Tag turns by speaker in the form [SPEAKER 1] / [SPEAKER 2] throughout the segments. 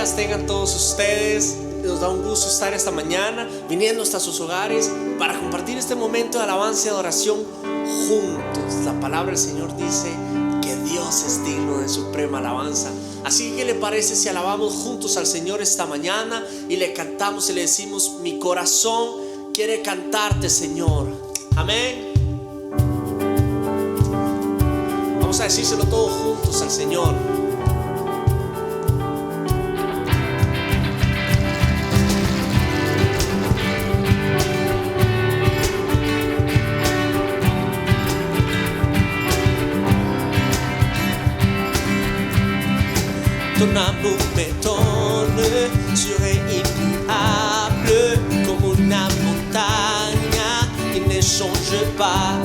[SPEAKER 1] días tengan todos ustedes. Nos da un gusto estar esta mañana viniendo hasta sus hogares para compartir este momento de alabanza y adoración juntos. La palabra del Señor dice que Dios es digno de suprema alabanza. Así que ¿qué le parece si alabamos juntos al Señor esta mañana y le cantamos y le decimos: mi corazón quiere cantarte, Señor? Amén. Vamos a decírselo todos juntos al Señor. Ton amour m'étonne, serait immuable comme une montagne qui ne change pas.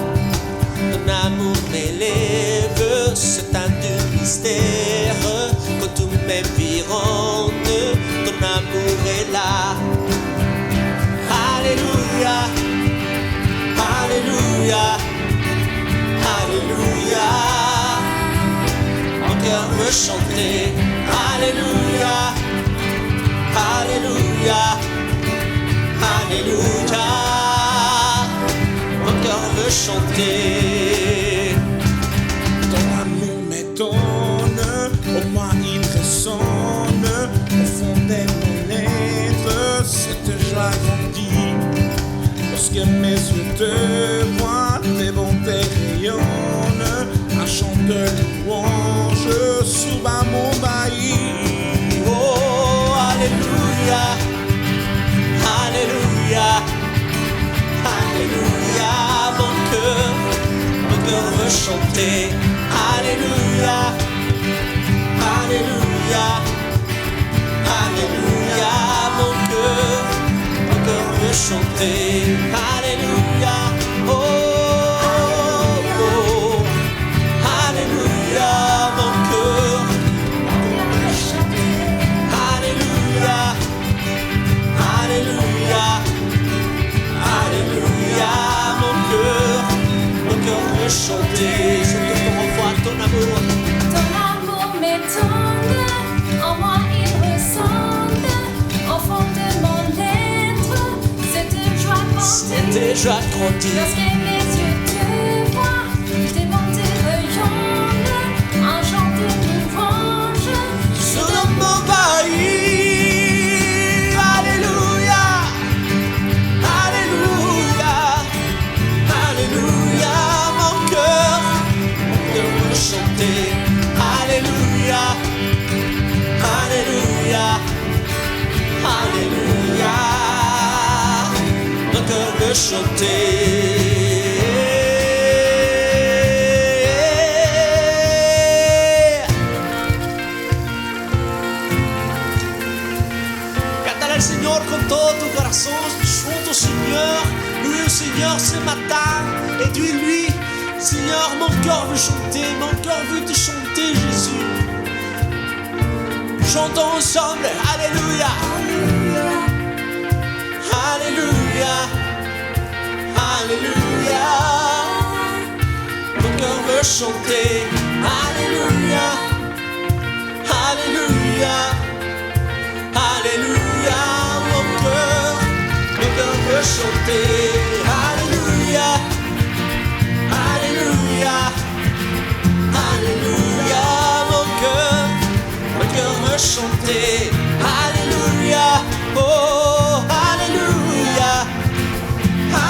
[SPEAKER 1] Ton amour m'élève, c'est un mystère. Quand tout m'environne, ton amour est là. Alléluia, Alléluia, Alléluia. Mon cœur veut chanter. Alléluia, Alléluia, Alléluia. Mon cœur veut chanter.
[SPEAKER 2] Ton amour m'étonne, au moi il résonne. Au fond de mon être, cette joie grandit. Lorsque mes yeux te voient, tes bontés rayonnent. Un chant de louange souba mon bailli.
[SPEAKER 1] Oh, Alléluia, Alléluia, Alléluia. Mon cœur veut chanter. Alléluia, Alléluia, Alléluia. Mon cœur veut chanter. Alléluia, oh, oh. Alléluia, mon cœur veut chanter. Alléluia, Alléluia, Alléluia. Mon cœur veut chanter. Je te renvoie ton amour.
[SPEAKER 3] Ton amour m'étonne, en moi il résonne. Au fond de mon être, cette joie grandit.
[SPEAKER 1] Cette joie grandit.
[SPEAKER 3] Lorsque mes yeux te voient, tes bontés rayonnent. Un chant de louange
[SPEAKER 1] Sur mon bailli. Alléluia, Alléluia, Alléluia. Mon cœur veut chanter. Alléluia, Alléluia, Alléluia. Mon cœur veut chanter. Cántale al Señor con todo tu corazón, junto au Seigneur. Loue le Seigneur ce matin et dis-lui: Seigneur, mon cœur veut chanter, mon cœur veut te chanter, Jésus. Chantons ensemble. Alléluia, Alléluia, Alléluia. Mon cœur veut chanter. Alléluia, Alléluia, Alléluia. Mon cœur veut chanter. Alléluia, Alléluia, Alléluia. Mon cœur veut chanter. Alléluia, oh, Alléluia,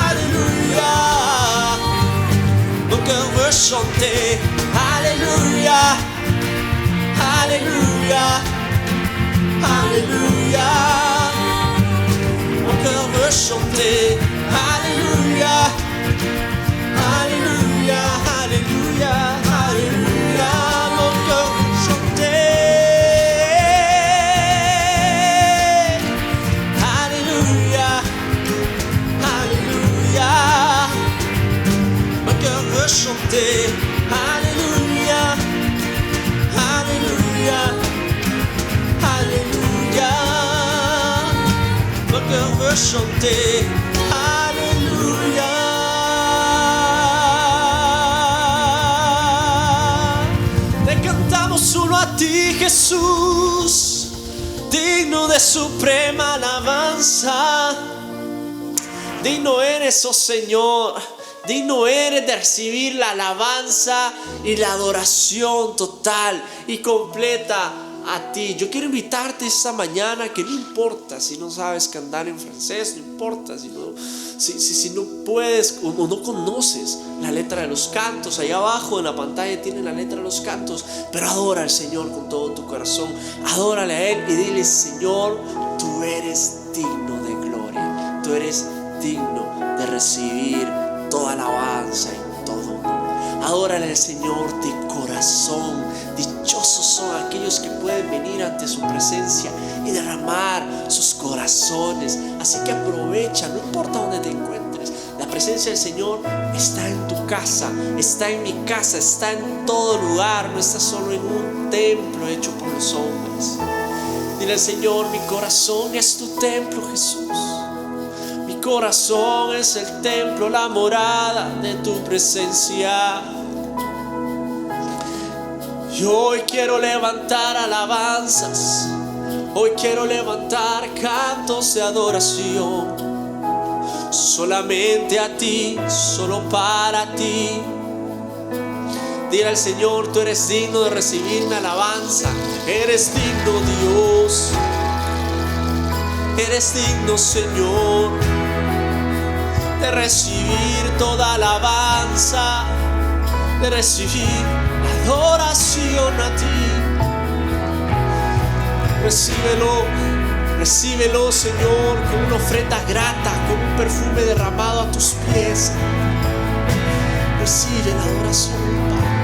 [SPEAKER 1] Alléluia. Mon cœur veut chanter. Alléluia, Alléluia, Alléluia. Mon cœur veut chanter. Alléluia, Alléluia, Alléluia, Alléluia. Mon cœur veut chanter. Alléluia, Alléluia. Mon cœur veut chanter. Alléluia, Alléluia, Alléluia. Mon cœur veut chanter. Alléluia. Te cantamos solo a ti, Jesús. digno de suprema alabanza. Digno eres, oh Señor, digno eres de recibir la alabanza y la adoración total y completa a ti. Yo quiero invitarte esta mañana que no importa si no sabes cantar en francés, no importa si no puedes o no conoces la letra de los cantos. Allá abajo en la pantalla tiene la letra de los cantos, pero adora al Señor con todo tu corazón, adórale a Él y dile: Señor, tú eres digno de gloria, tú eres digno de recibir toda alabanza y todo honor. Adórale al Señor de corazón. Dichosos son aquellos que pueden venir ante su presencia y derramar sus corazones. Así que aprovecha, no importa dónde te encuentres. La presencia del Señor está en tu casa, está en mi casa, está en todo lugar. No está solo en un templo hecho por los hombres. Dile al Señor: mi corazón es tu templo, Jesús. Mi corazón es el templo, la morada de tu presencia. Y hoy quiero levantar alabanzas, hoy quiero levantar cantos de adoración, solamente a ti, solo para ti. Dile al Señor: tú eres digno de recibir mi alabanza, eres digno, Dios, eres digno, Señor, de recibir toda alabanza, de recibir adoración a ti. Recíbelo, Señor, con una ofrenda grata, con un perfume derramado a tus pies. Recibe la adoración, Padre.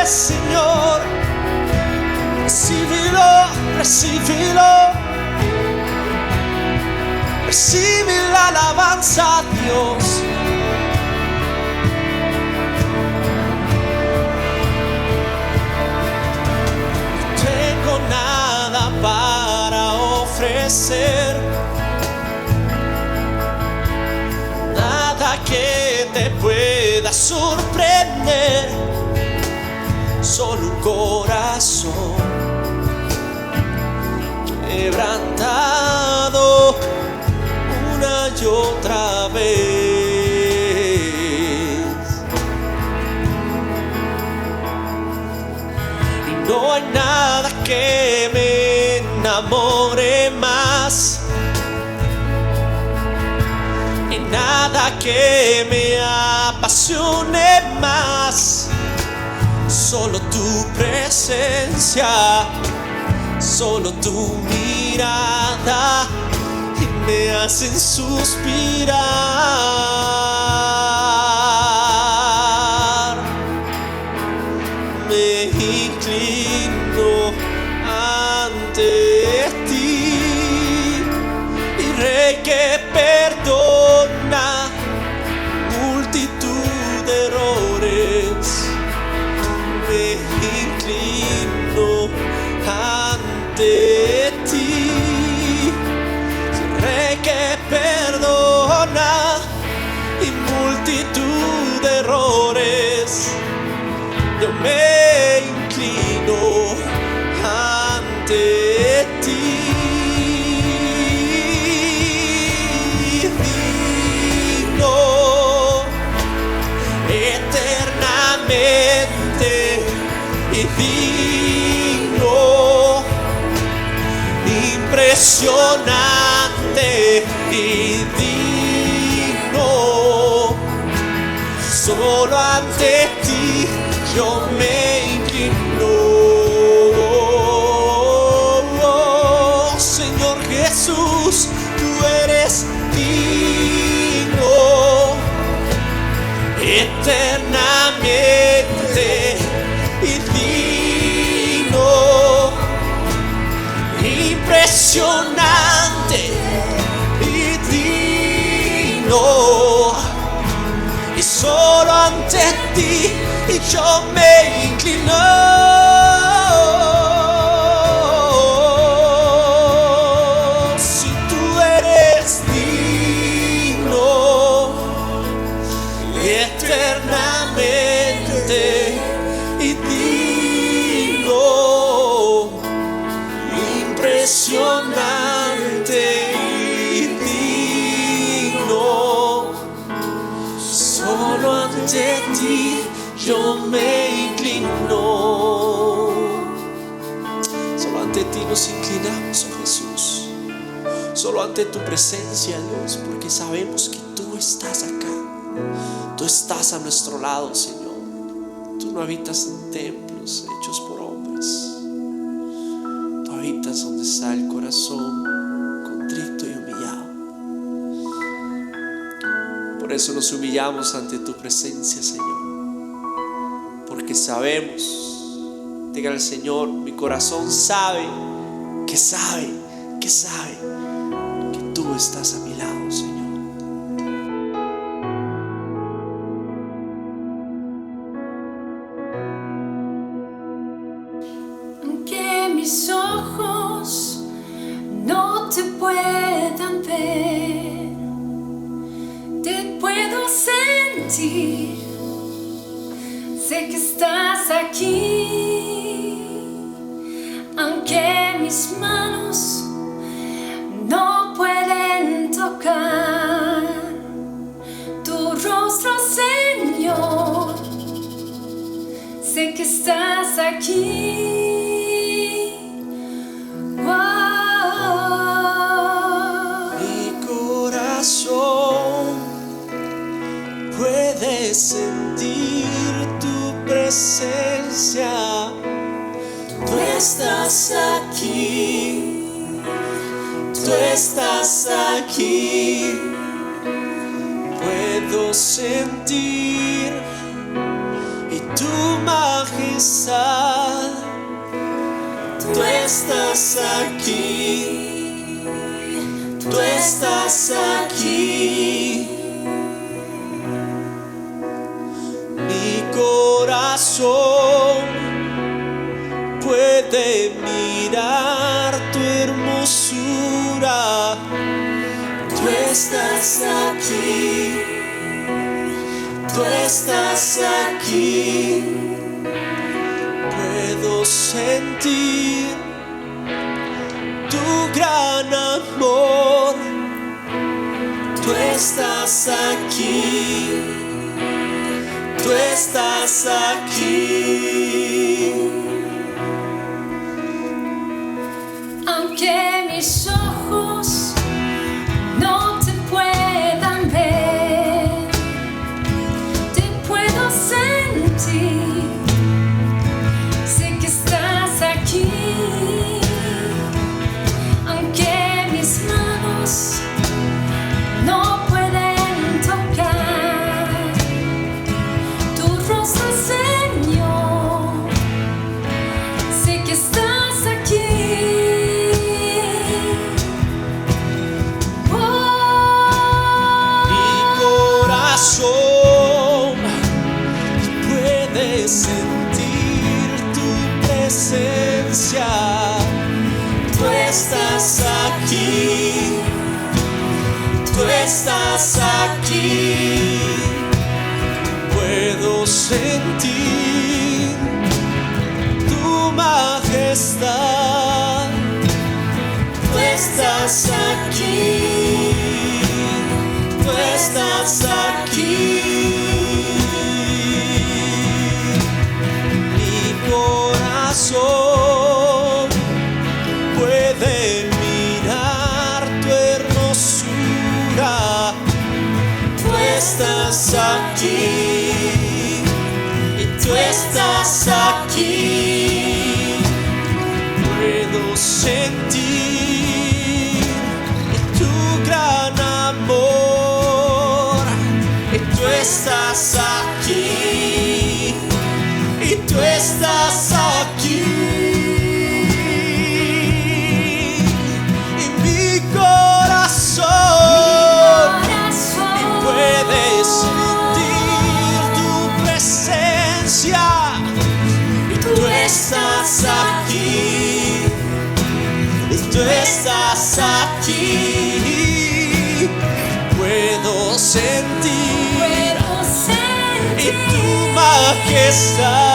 [SPEAKER 1] Señor, recíbelo, recibe la alabanza, Dios. No tengo nada para ofrecer, nada que te pueda sorprender. solo un corazón quebrantado una y otra vez. Y no hay nada que me enamore más, y nada que me apasione más. Solo tu presencia, solo tu mirada me hacen suspirar. Me inclino ante ti, y Rey que perdona multitud de errores. Me inclino ante ti, Rey que perdona y multitud de errores. Yo me inclino ante ti. Digno eternamente y digno, impresionante y digno. Solo ante ti yo me inclino. Oh, Señor Jesús, tú eres digno eternamente y digno, impresionante y digno. Y solo ante ti y yo me inclino. Si tú eres digno eternamente y digno, impresionante y digno. Solo ante ti yo me inclino. Solo ante ti nos inclinamos, oh Jesús. Solo ante tu presencia, Dios, porque sabemos que tú estás acá. Tú estás a nuestro lado, Señor. Tú no habitas en templos hechos por hombres. Tú habitas donde está el corazón contrito y humillado. Por eso nos humillamos ante tu presencia, Señor. Porque sabemos, diga al Señor, mi corazón sabe que tú estás a mi lado, Señor.
[SPEAKER 3] Aunque mis ojos no te puedan ver, te puedo sentir. Sé que estás aquí. Aunque mis manos no pueden tocar tu rostro, Señor, sé que estás aquí.
[SPEAKER 1] Puede sentir tu presencia. Tú estás aquí, tú estás aquí. Puedo sentir y tu majestad. Tú estás aquí, tú estás aquí. Corazón puede mirar tu hermosura. Tú estás aquí, tú estás aquí. puedo sentir tu gran amor. Tú estás aquí, tú estás aquí.
[SPEAKER 3] Aunque mis ojos no te puedan ver, te puedo sentir. Sé que estás aquí. Aunque mis manos no pueden tocar tu rostro, Señor. Sé que estás aquí.
[SPEAKER 1] Puede sentir tu presencia. Tú estás aquí, tú estás aquí. Puedo sentir tu majestad. Tú estás aquí, tú estás aquí. Corazón puede mirar tu hermosura. Tú estás aquí y tú estás aquí. Puedo sentir tu gran amor. Y tú estás aquí. Y tú estás aquí. Y mi corazón puede sentir tu presencia. Y tú estás aquí. Y tú estás aquí. Puedo sentir y tu majestad.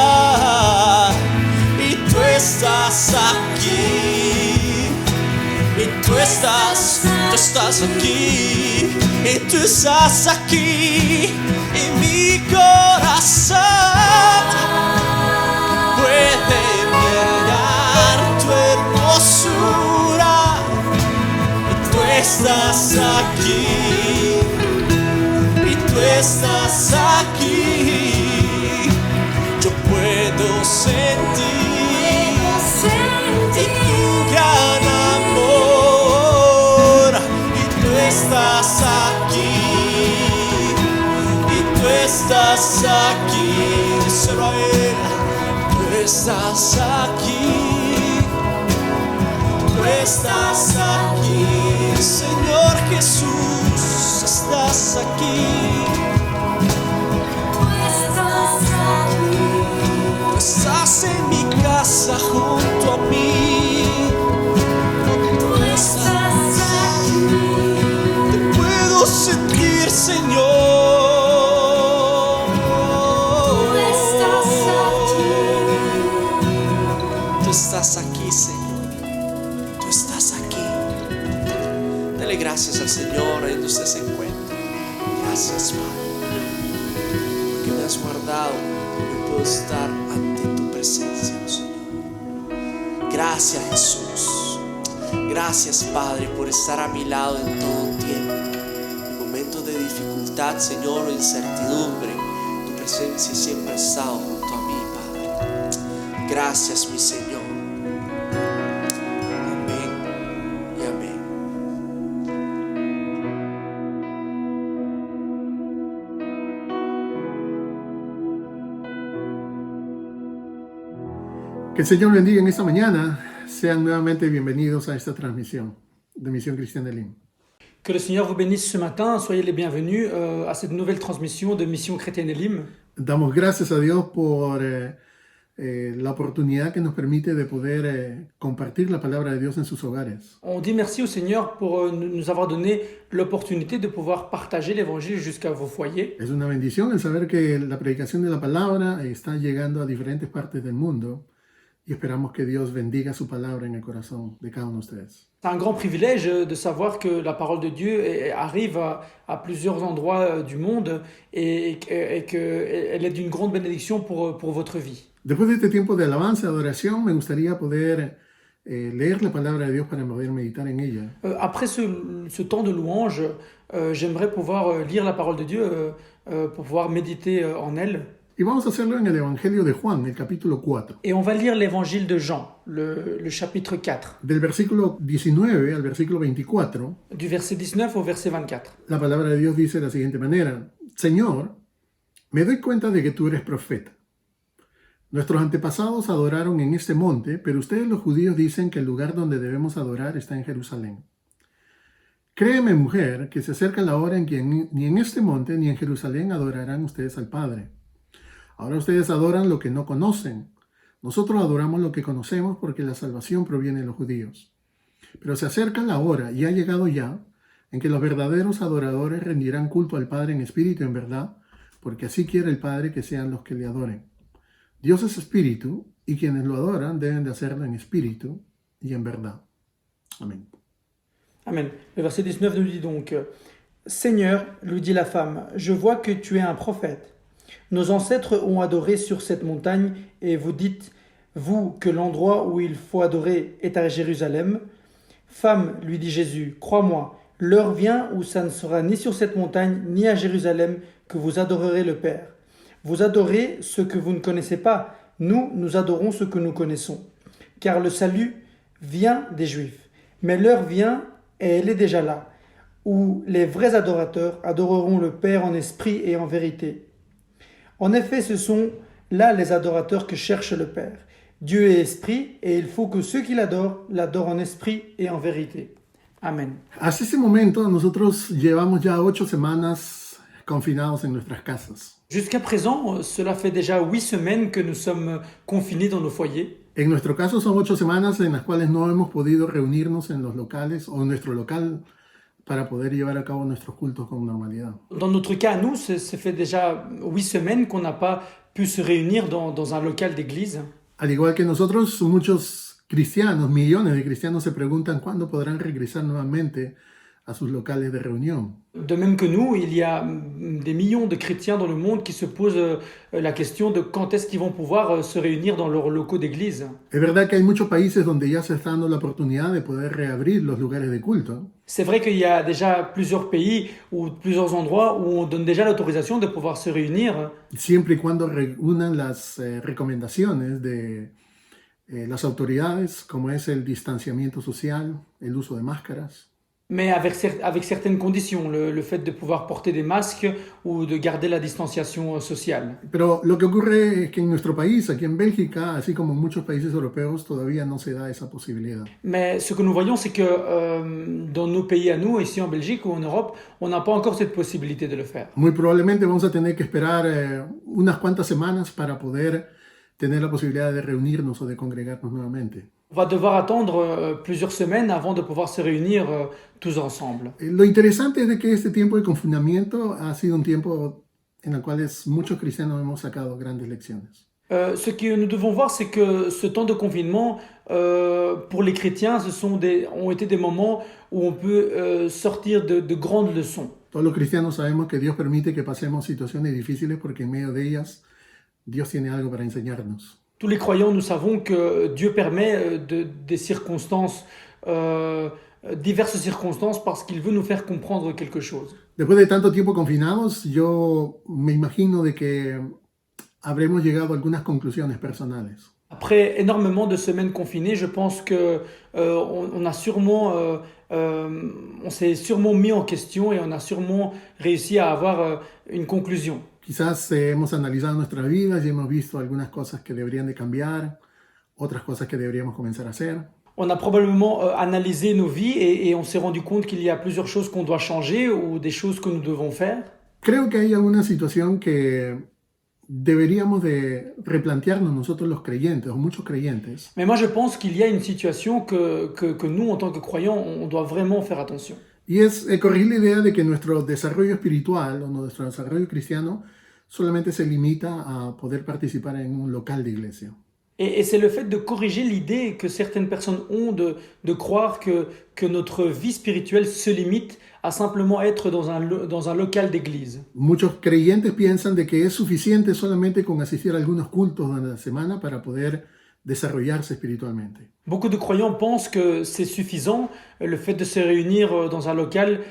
[SPEAKER 1] Y tú estás aquí. Y tú estás aquí. Y tú estás aquí. Y mi corazón puede mirar tu hermosura. Y tú estás aquí. Y tú estás aquí. Yo puedo sentir tu gran amor. Y tú estás aquí. Y tú estás aquí. Solo a Él. Tú estás aquí. Tú estás aquí. Señor Jesús, estás aquí. Estás en mi casa junto a mí. Tú estás aquí. Te puedo sentir, Señor. Tú estás aquí. Tú estás aquí, Señor. Tú estás aquí. Dele gracias al Señor ahí donde usted se encuentra. Gracias, Padre, porque me has guardado y puedo estar ante tu presencia, oh Señor. Gracias, Jesús. Gracias, Padre, por estar a mi lado en todo tiempo. En momentos de dificultad, Señor, o incertidumbre, tu presencia siempre ha estado junto a mí, Padre. Gracias, mi Señor. Amén y amén.
[SPEAKER 4] Que el Señor bendiga en esta mañana. Sean nuevamente bienvenidos a esta transmisión de Misión Cristiana de Lima.
[SPEAKER 5] Que le Seigneur vous bénisse ce matin. Soyez les bienvenus à cette nouvelle transmission de Mission Chrétienne Elim.
[SPEAKER 4] Damos gracias a Dios por la oportunidad que nos permite de poder compartir la palabra de Dios en sus hogares.
[SPEAKER 5] On dit merci au Seigneur pour nous avoir donné l'opportunité de pouvoir partager l'évangile jusqu'à vos foyers.
[SPEAKER 4] Es una bendición el saber que la predicación de la palabra está llegando a diferentes partes del mundo y esperamos que Dios bendiga su palabra en el corazón de cada uno de ustedes.
[SPEAKER 5] C'est un grand privilège de savoir que la parole de Dieu arrive à plusieurs endroits du monde et qu'elle est d'une grande bénédiction pour votre vie.
[SPEAKER 4] Después de este tiempo de alabanza, de adoración, me gustaría poder leer la palabra de Dios para poder meditar en ella.
[SPEAKER 5] Après ce temps de louange, j'aimerais pouvoir lire la parole de Dieu pour pouvoir méditer en elle.
[SPEAKER 4] Y vamos a hacerlo en el Evangelio de Juan, el capítulo 4.
[SPEAKER 5] Et on va lire l'évangile de Jean, le chapitre 4,
[SPEAKER 4] Del versículo 19 al versículo 24,
[SPEAKER 5] du verset 19 au verset 24.
[SPEAKER 4] la palabra de Dios dice de la siguiente manera: Señor, me doy cuenta de que tú eres profeta. Nuestros antepasados adoraron en este monte, pero ustedes los judíos dicen que el lugar donde debemos adorar está en Jerusalén. Créeme, mujer, que se acerca la hora en que ni en este monte ni en Jerusalén adorarán ustedes al Padre. Ahora ustedes adoran lo que no conocen. Nosotros adoramos lo que conocemos porque la salvación proviene de los judíos. Pero se acerca la hora, y ha llegado ya, en que los verdaderos adoradores rendirán culto al Padre en espíritu y en verdad, porque así quiere el Padre que sean los que le adoren. Dios es espíritu, y quienes lo adoran deben de hacerlo en espíritu y en verdad. Amén.
[SPEAKER 5] Amen. Le verset 19 nous dit donc Seigneur, lui dit la femme, je vois que tu es un prophète. Nos ancêtres ont adoré sur cette montagne et vous dites, vous, que l'endroit où il faut adorer est à Jérusalem. Femme, lui dit Jésus, crois-moi, l'heure vient où ça ne sera ni sur cette montagne ni à Jérusalem que vous adorerez le Père. Vous adorez ce que vous ne connaissez pas, nous adorons ce que nous connaissons. Car le salut vient des Juifs. Mais l'heure vient, et elle est déjà là, où les vrais adorateurs adoreront le Père en esprit et en vérité. En effet, ce sont là les adorateurs que cherche le Père. Dieu est esprit, et il faut que ceux qui l'adorent en esprit et en vérité. Amen.
[SPEAKER 4] Hasta ese momento nosotros llevamos ya 8 semanas confinados en nuestras casas.
[SPEAKER 5] Jusqu'à présent, cela fait déjà 8 semaines que nous sommes confinés dans nos foyers.
[SPEAKER 4] En nuestro caso son 8 semanas en las cuales no hemos podido reunirnos en los locales o en nuestro local para poder llevar a cabo nuestros cultos con normalidad.
[SPEAKER 5] Dans notre cas, à nous, ça fait déjà 8 semaines qu'on n'a pas pu se réunir dans un local d'église.
[SPEAKER 4] Al igual que nosotros, muchos cristianos, millones de cristianos se preguntan cuándo podrán regresar nuevamente a sus locales de reunión.
[SPEAKER 5] De même que nous, il y a des millions de chrétiens dans le monde qui se posent la question de quand est-ce qu'ils vont pouvoir se réunir dans leurs locaux d'église.
[SPEAKER 4] Es verdad que hay muchos países donde ya se está dando la oportunidad de poder reabrir los lugares de culto.
[SPEAKER 5] C'est vrai qu'il y a déjà plusieurs pays ou plusieurs endroits où on donne déjà l'autorisation de pouvoir se réunir.
[SPEAKER 4] Siempre y cuando reúnan las recomendaciones de las autoridades, como es el distanciamiento social, el uso de máscaras.
[SPEAKER 5] Mais avec certaines conditions, le fait de pouvoir porter des masques ou de garder la distanciation sociale.
[SPEAKER 4] Pero lo que ocurre es que en nuestro país, aquí en Bélgica, así como en muchos países europeos, todavía no se da esa posibilidad.
[SPEAKER 5] Mais ce que nous voyons, c'est que dans nos pays à nous, ici en Belgique ou en Europe, on n'a pas encore cette possibilité de le faire.
[SPEAKER 4] Muy probablemente vamos a tener que esperar unas cuantas semanas para poder tener la posibilidad de reunirnos o de congregarnos nuevamente.
[SPEAKER 5] On va devoir attendre plusieurs semaines avant de pouvoir se réunir tous ensemble.
[SPEAKER 4] Lo interesante es de que este tiempo de confinamiento ha sido un tiempo en el cual muchos cristianos hemos sacado grandes lecciones.
[SPEAKER 5] Ce que nous devons voir, c'est que ce temps de confinement, pour les chrétiens, ont été des moments où on peut sortir de grandes leçons.
[SPEAKER 4] Todos los cristianos sabemos que Dios permite que pasemos situaciones difíciles porque en medio de ellas Dios tiene algo para enseñarnos.
[SPEAKER 5] Tous les croyants, nous savons que Dieu permet des circonstances, diverses circonstances, parce qu'il veut nous faire comprendre quelque chose.
[SPEAKER 4] Después de tanto tiempo confinados, yo me imagino de que habremos llegado a algunas conclusiones personales.
[SPEAKER 5] Après énormément de semaines confinées, je pense que on s'est sûrement mis en question et on a sûrement réussi à avoir une conclusion.
[SPEAKER 4] Quizás hemos analizado nuestras vidas y hemos visto algunas cosas que deberían de cambiar, otras cosas que deberíamos comenzar a hacer.
[SPEAKER 5] On a probablement analysé nos vies et on s'est rendu compte qu'il y a plusieurs choses qu'on doit changer ou des choses que nous devons faire.
[SPEAKER 4] Creo que hay alguna situación que deberíamos de replantearnos nosotros los creyentes, o muchos creyentes.
[SPEAKER 5] Mais moi je pense qu'il y a une situation que nous, en tant que croyants, on doit vraiment faire attention.
[SPEAKER 4] Y es corregir la idea de que nuestro desarrollo espiritual o nuestro desarrollo cristiano solamente se limita a poder participar en un local de iglesia.
[SPEAKER 5] Et c'est le fait de corriger l'idée que certaines personnes ont de croire que notre vie spirituelle se limite à simplement être dans un local d'église.
[SPEAKER 4] Muchos creyentes piensan de que es suficiente solamente con asistir a algunos cultos durante la semana para poder desarrollarse espiritualmente.
[SPEAKER 5] Beaucoup de croyants pensent que c'est suffisant le fait de se réunir dans un local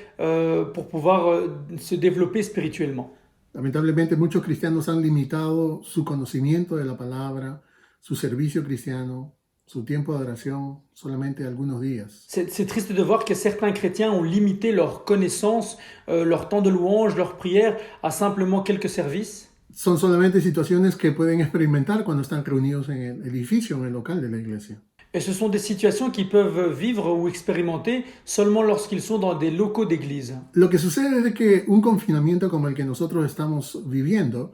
[SPEAKER 5] pour pouvoir se développer spirituellement.
[SPEAKER 4] Lamentablemente muchos cristianos han limitado su conocimiento de la palabra, su servicio cristiano, su tiempo de oración solamente algunos días.
[SPEAKER 5] C'est triste de voir que certains chrétiens ont limité leur connaissance, leur temps de louange, leur prière à simplement quelques services.
[SPEAKER 4] Son solamente situaciones que pueden experimentar cuando están reunidos en el edificio, en el local de la iglesia.
[SPEAKER 5] Et ce sont des situations qu'ils peuvent vivre ou expérimenter seulement lorsqu'ils sont dans des locaux d'église.
[SPEAKER 4] Lo que sucede es de que un confinamiento como el que nosotros estamos viviendo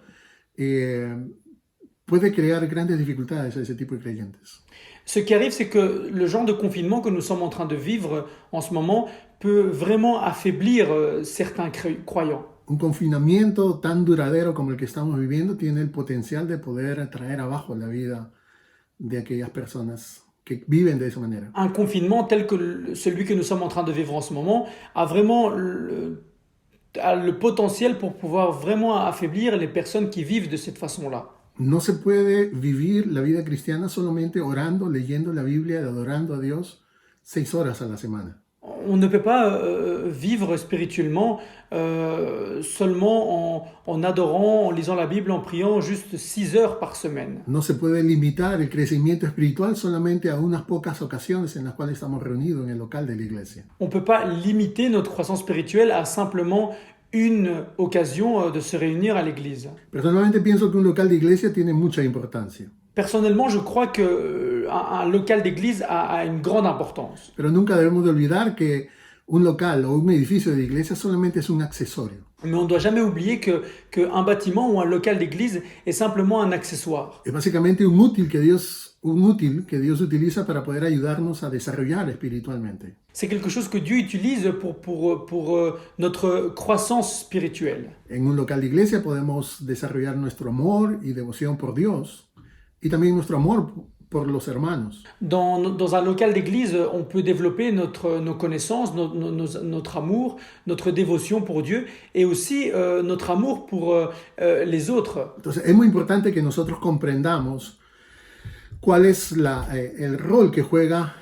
[SPEAKER 4] puede crear grandes dificultades a ese tipo de creyentes.
[SPEAKER 5] Ce qui arrive, c'est que le genre de confinement que nous sommes en train de vivre en ce moment peut vraiment affaiblir certains croyants.
[SPEAKER 4] Un confinamiento tan duradero como el que estamos viviendo tiene el potencial de poder traer abajo la vida de aquellas personas que viven de esa manera.
[SPEAKER 5] Un confinement tel que celui que nous sommes en train de vivre en ce moment a vraiment a le potentiel pour pouvoir vraiment affaiblir les personnes qui vivent de cette façon-là.
[SPEAKER 4] No se puede vivir la vida cristiana solamente orando, leyendo la Biblia y adorando a Dios 6 horas a la semana.
[SPEAKER 5] On ne peut pas vivre spirituellement seulement en adorant, en lisant la Bible, en priant juste 6 heures par semaine.
[SPEAKER 4] No se puede limitar el crecimiento espiritual solamente a unas pocas ocasiones en las cuales estamos reunidos en el local de la iglesia.
[SPEAKER 5] On ne peut pas limiter notre croissance spirituelle à simplement une occasion de se réunir à l'église.
[SPEAKER 4] Personalmente pienso que un local de iglesia tiene mucha importancia.
[SPEAKER 5] Personnellement, je crois qu'un local d'église a une grande importance.
[SPEAKER 4] Pero nunca debemos de olvidar que un local o un edificio de iglesia solamente es un accesorio.
[SPEAKER 5] Mais on ne doit jamais oublier qu'un bâtiment ou un local d'église est simplement un accessoire.
[SPEAKER 4] Es básicamente un útil que Dios utiliza para poder ayudarnos a desarrollar espiritualmente.
[SPEAKER 5] C'est quelque chose que Dieu utilise pour notre croissance spirituelle.
[SPEAKER 4] En un local de iglesia podemos desarrollar nuestro amor y devoción por Dios y también nuestro amor por los hermanos.
[SPEAKER 5] Dans un local d'église, on peut développer nos connaissances, notre amour, notre dévotion pour Dieu et aussi notre amour pour les autres.
[SPEAKER 4] Entonces es muy importante que nosotros comprendamos cuál es el rol que juega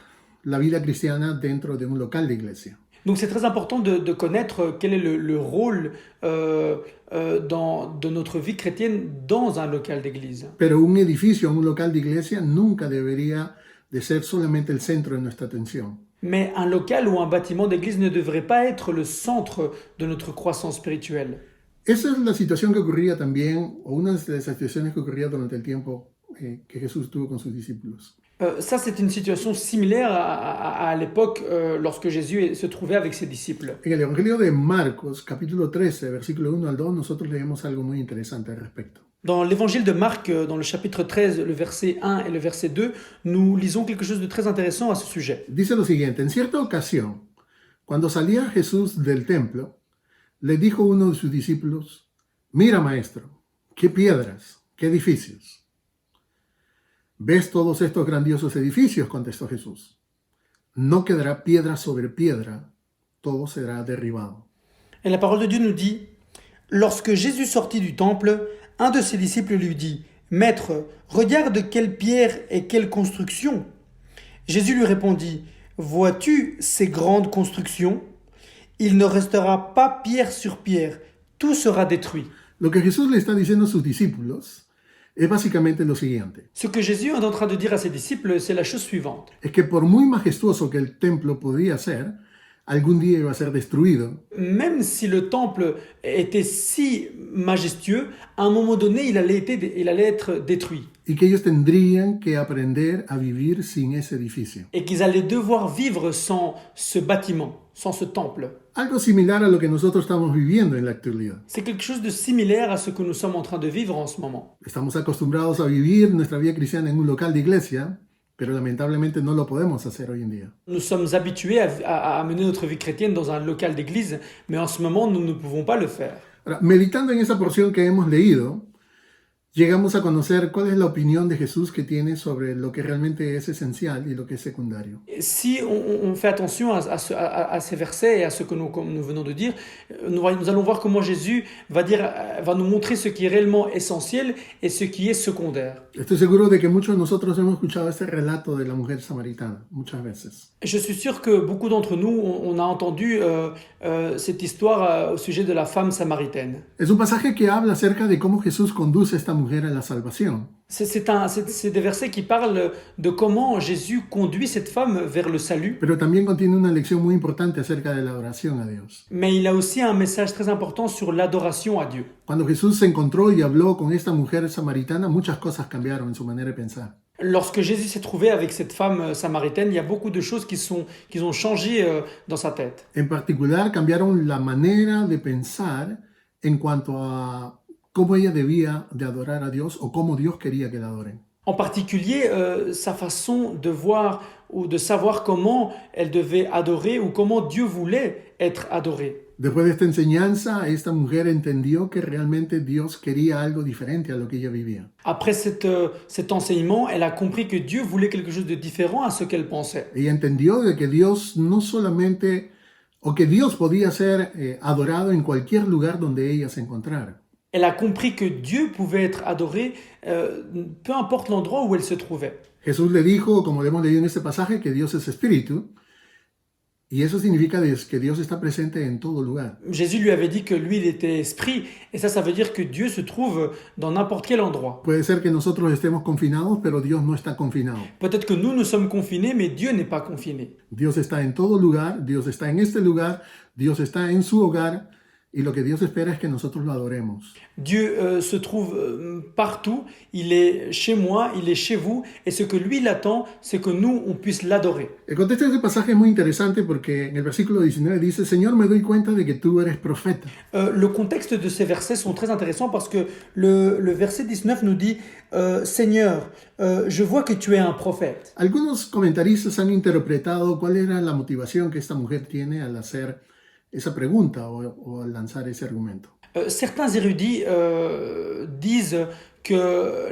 [SPEAKER 4] la vida cristiana dentro de un local de iglesia.
[SPEAKER 5] Donc c'est très important de connaître quel est le rôle de notre vie chrétienne dans un local d'église.
[SPEAKER 4] Pero un edificio, un local de iglesia nunca debería de ser solamente el centro de nuestra atención.
[SPEAKER 5] Mais un local ou un bâtiment d'église ne devrait pas être le centre de notre croissance spirituelle.
[SPEAKER 4] Esa es la situación que ocurría también, o una de esas situaciones que ocurría durante el tiempo que Jesús tuvo con sus discípulos.
[SPEAKER 5] Ça, c'est une situation similaire à l'époque lorsque Jésus se trouvait avec ses disciples.
[SPEAKER 4] En el Evangelio de Marcos, capítulo 13, versículo 1 al 2, nosotros leemos algo muy interesante al respecto.
[SPEAKER 5] Dans l'évangile de Marc, dans le chapitre 13, le verset 1 et le verset 2, nous lisons quelque chose de très intéressant à ce sujet.
[SPEAKER 4] Dice lo siguiente: en cierta ocasión, cuando salía Jesús del templo, le dijo uno de sus discípulos: mira, maestro, qué piedras, qué edificios. ¿Ves todos estos grandiosos edificios?, contestó Jesús. No quedará piedra sobre piedra, todo será derribado.
[SPEAKER 5] Et la parole de Dieu nous dit, lorsque Jésus sortit du temple, un de ses disciples lui dit, Maître, regarde quelle pierre et quelle construction. Jésus lui répondit, vois-tu ces grandes constructions? Il ne restera pas pierre sur pierre, tout sera détruit.
[SPEAKER 4] Lo que Jesús le está diciendo a sus discípulos es básicamente lo siguiente.
[SPEAKER 5] Ce que Jésus est en train de dire à ses disciples, c'est la chose suivante.
[SPEAKER 4] Es que por muy majestuoso que el templo podía ser, algún día iba a ser destruido.
[SPEAKER 5] Même si le temple était si majestueux, à un moment donné, il allait être détruit.
[SPEAKER 4] Y que ellos tendrían que aprender a vivir sin ese edificio.
[SPEAKER 5] Et qu'ils allaient devoir vivre sans ce bâtiment, sans ce temple.
[SPEAKER 4] Algo similar a lo que nosotros estamos viviendo en la actualidad.
[SPEAKER 5] C'est quelque chose de similaire à ce que nous sommes en train de vivre en ce moment.
[SPEAKER 4] Estamos acostumbrados a vivir nuestra vida cristiana en un local de iglesia, pero lamentablemente no lo podemos hacer hoy en día.
[SPEAKER 5] Nous sommes habitués à mener notre vie chrétienne dans un local d'église, mais en ce moment, nous ne pouvons pas le faire.
[SPEAKER 4] Ahora, meditando en esa porción que hemos leído, llegamos a conocer cuál es la opinión de Jesús que tiene sobre lo que realmente es esencial y lo que es secundario.
[SPEAKER 5] Si on fait attention à ces versets et à ce que comme nous venons de dire, nous allons voir comment Jésus va nous montrer ce qui est réellement essentiel et ce qui est secondaire.
[SPEAKER 4] Estoy seguro de que muchos de nosotros hemos escuchado este relato de la mujer samaritana muchas veces.
[SPEAKER 5] Je suis sûr que beaucoup d'entre nous, on a entendu cette histoire au sujet de la femme samaritaine.
[SPEAKER 4] Es un pasaje que habla acerca de cómo Jesús conduce a esta mujer a la salvación.
[SPEAKER 5] C'est des versets qui parlent de comment Jésus conduit cette femme vers le salut.
[SPEAKER 4] Pero también contiene una lección muy importante acerca de la adoración a Dios.
[SPEAKER 5] Mais il a aussi un message très important sur l'adoration à Dieu.
[SPEAKER 4] Cuando Jesús se encontró y habló con esta mujer samaritana, muchas cosas cambiaron en su manera de pensar.
[SPEAKER 5] Lorsque Jésus s'est trouvé avec cette femme samaritaine, il y a beaucoup de choses qui ont changé dans sa tête.
[SPEAKER 4] En particular, cambiaron la manera de pensar en cuanto a cómo ella debía de adorar a Dios o cómo Dios quería que la adoren.
[SPEAKER 5] En particulier, sa façon de voir ou de savoir comment elle devait adorer ou comment Dieu voulait être adoré.
[SPEAKER 4] Después de esta enseñanza, esta mujer entendió que realmente Dios quería algo diferente a lo que ella vivía.
[SPEAKER 5] Après cet enseignement, elle a compris que Dieu voulait quelque chose de différent à ce qu'elle pensait.
[SPEAKER 4] Ella entendió de que Dios no solamente, o que Dios podía ser adorado en cualquier lugar donde ella se encontrara.
[SPEAKER 5] Elle a compris que Dieu pouvait être adoré peu importe l'endroit où elle se trouvait.
[SPEAKER 4] Jesús le dijo, como le hemos leído en este pasaje, que Dios es espíritu, y eso significa que Dios está presente en todo lugar.
[SPEAKER 5] Jésus lui avait dit que lui, il était esprit, et ça veut dire que Dieu se trouve dans n'importe quel endroit.
[SPEAKER 4] Puede ser que nosotros estemos confinados, pero Dios no está confinado.
[SPEAKER 5] Peut-être que nous sommes confinés, mais Dieu n'est pas confiné.
[SPEAKER 4] Dios está en todo lugar, Dios está en este lugar, Dios está en su hogar, y lo que Dios espera es que nosotros lo adoremos.
[SPEAKER 5] Dieu se trouve partout, il est chez moi, il est chez vous, et ce que lui il attend, c'est que nous, on puisse l'adorer.
[SPEAKER 4] El contexto de este pasaje es muy interesante porque en el versículo 19 dice, Señor, me doy cuenta de que tú eres profeta.
[SPEAKER 5] Le contexte de ces versets sont très intéressants parce que le verset 19 nous dit Seigneur, je vois que tu es un prophète.
[SPEAKER 4] Algunos comentaristas han interpretado cuál era la motivación que esta mujer tiene al hacer esa pregunta o al lanzar ese argumento.
[SPEAKER 5] Certains érudits disent que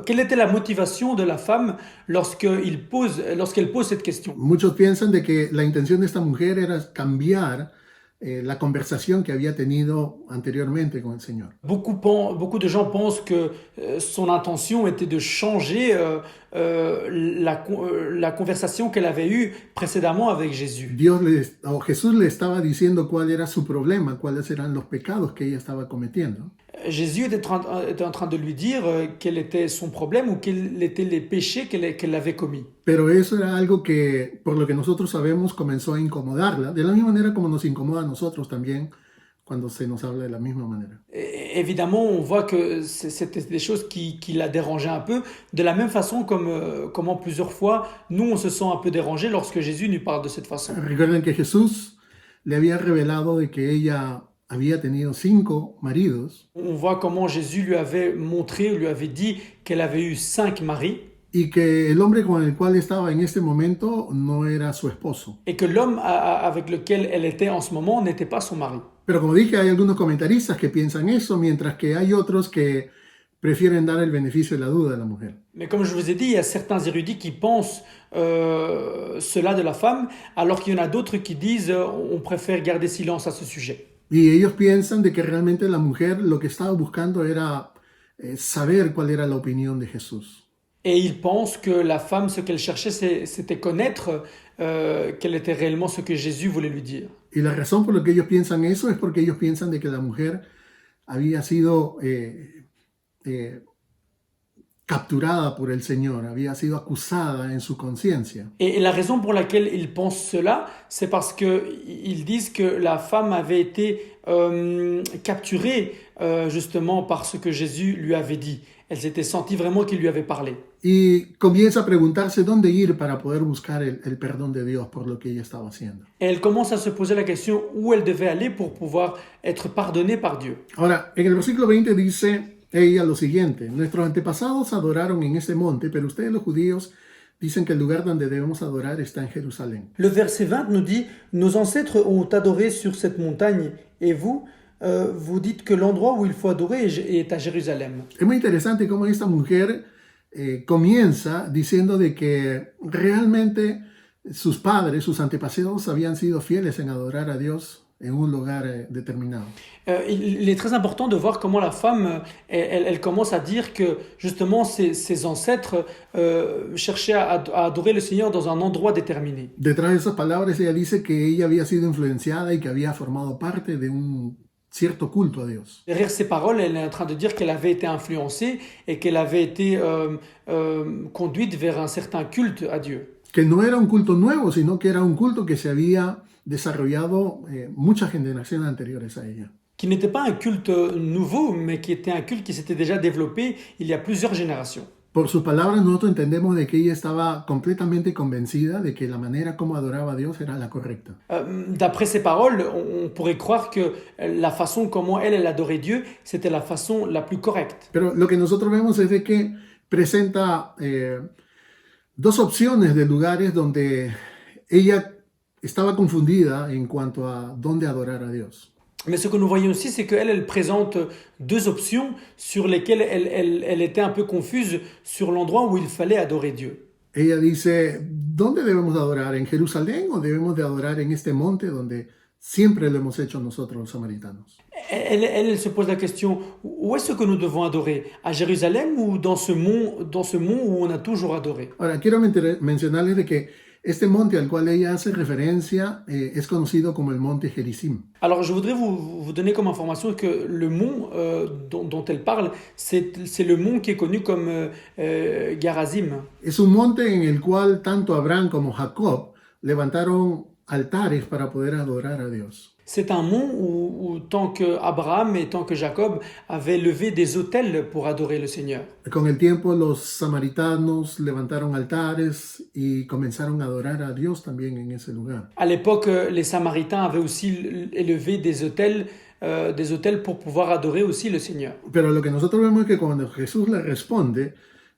[SPEAKER 5] quelle était la motivation de la femme lorsqu'elle pose cette question.
[SPEAKER 4] Muchos piensan de que la intención de esta mujer era cambiar la conversación que había tenido anteriormente con el Señor.
[SPEAKER 5] Beaucoup de gens pensent que son intention était de changer la conversation qu'elle avait eue précédemment avec Jésus.
[SPEAKER 4] Jesús le estaba diciendo cuál era su problema, cuáles eran los pecados que ella estaba cometiendo.
[SPEAKER 5] Jésus était en train de lui dire quel était son problème ou quels étaient les péchés qu'elle avait commis.
[SPEAKER 4] Pero eso era algo que, por lo que nosotros sabemos, comenzó a incomodarla, de la misma manera como nos incomoda a nosotros también cuando se nos habla de la misma manera.
[SPEAKER 5] Évidemment, on voit que c'était des choses qui la dérangeaient un peu, de la même façon comment plusieurs fois, nous, on se sent un peu dérangé lorsque Jésus nous parle de cette façon.
[SPEAKER 4] Recuerden que Jesús le había revelado de que ella había tenido 5 maridos.
[SPEAKER 5] On voit comment Jésus lui avait dit qu'elle avait eu 5 maris.
[SPEAKER 4] Y que el hombre con el cual estaba en este momento no era su esposo.
[SPEAKER 5] Et que l'homme avec lequel elle était en ce moment n'était pas son mari.
[SPEAKER 4] Pero como dije, hay algunos comentaristas que piensan eso, mientras que hay otros que prefieren dar el beneficio de la duda a la mujer.
[SPEAKER 5] Mais comme je vous ai dit, il y a certains érudits qui pensent cela de la femme, alors qu'il y en a d'autres qui disent on préfère garder silence à ce sujet.
[SPEAKER 4] Y ellos piensan de que realmente la mujer lo que estaba buscando era saber cuál era la opinión de Jesús.
[SPEAKER 5] Et ils pensent que la femme, ce qu'elle cherchait, c'était connaître quel était réellement ce que Jésus voulait lui dire.
[SPEAKER 4] Y la razón por la que ellos piensan eso es porque ellos piensan de que la mujer había sido capturada por el Señor, había sido acusada en su conciencia.
[SPEAKER 5] Et la raison pour laquelle ils pensent cela, c'est parce qu'ils disent que la femme avait été capturée justement par ce que Jésus lui avait dit. Elle s'était sentie vraiment qu'il lui avait parlé.
[SPEAKER 4] Y comienza a preguntarse dónde ir para poder buscar el perdón de Dios por lo que ella estaba haciendo.
[SPEAKER 5] Et elle commence à se poser la question où elle devait aller pour pouvoir être pardonnée par Dieu.
[SPEAKER 4] Ahora, en el versículo 20 dice ella lo siguiente: nuestros antepasados adoraron en este monte, pero ustedes los judíos dicen que el lugar donde debemos adorar está en Jerusalén.
[SPEAKER 5] Le verset 20 nous dit « Nos ancêtres ont adoré sur cette montagne, et vous, vous dites que l'endroit où il faut adorer est à Jérusalem.
[SPEAKER 4] Es muy interesante cómo esta mujer comienza diciendo de que realmente sus padres, sus antepasados habían sido fieles en adorar a Dios en un lugar determinado.
[SPEAKER 5] Il est très important de voir comment la femme, elle commence à dire que justement ses ancêtres cherchaient à adorer le Seigneur dans un endroit déterminé.
[SPEAKER 4] Detrás de esas palabras ella dice que ella había sido influenciada y que había formado parte de un cierto culto a Dios.
[SPEAKER 5] Derrière ces paroles, elle est en train de dire qu'elle avait été influencée et qu'elle avait été conduite vers un certain culte à Dieu.
[SPEAKER 4] Que no era un culto nuevo, sino que era un culto que se había desarrollado muchas generaciones anteriores a ella.
[SPEAKER 5] Qui n'était pas un culte nouveau, mais qui était un culte qui s'était déjà développé il y a plusieurs générations.
[SPEAKER 4] Por sus palabras nosotros entendemos de que ella estaba completamente convencida de que la manera como adoraba a Dios era la correcta.
[SPEAKER 5] D'après ces paroles, on pourrait croire que la façon comment elle adorait Dieu, c'était la façon la plus correcte.
[SPEAKER 4] Pero lo que nosotros vemos es de que presenta dos opciones de lugares donde ella estaba confundida en cuanto a dónde adorar a Dios.
[SPEAKER 5] Mais ce que nous voyons aussi, c'est qu'elle présente deux options sur lesquelles elle était un peu confuse sur l'endroit où il fallait adorer Dieu.
[SPEAKER 4] Ella dice, ¿dónde debemos adorar? ¿En Jerusalén o debemos de adorar en este monte donde siempre lo hemos hecho nosotros los samaritanos?
[SPEAKER 5] Elle se pose la question, où est-ce que nous devons adorer? À Jérusalem ou dans ce mont où on a toujours adoré?
[SPEAKER 4] Ahora, quiero mencionarles de que este monte al cual ella hace referencia es conocido como el monte Gerizim.
[SPEAKER 5] Alors, je voudrais vous donner comme information que le mont dont elle parle, c'est le mont qui est connu comme Garazim.
[SPEAKER 4] Es un monte en el cual tanto Abraham como Jacob levantaron altares para poder adorar a Dios.
[SPEAKER 5] C'est un mont où tant que Abraham et tant que Jacob avaient levé des autels pour adorer le Seigneur.
[SPEAKER 4] Con el tiempo los samaritanos levantaron altares y comenzaron a adorar a Dios también en ese lugar.
[SPEAKER 5] À l'époque, les Samaritains avaient aussi élevé des autels pour pouvoir adorer aussi le Seigneur.
[SPEAKER 4] Pero lo que nosotros vemos es que cuando Jesús le responde,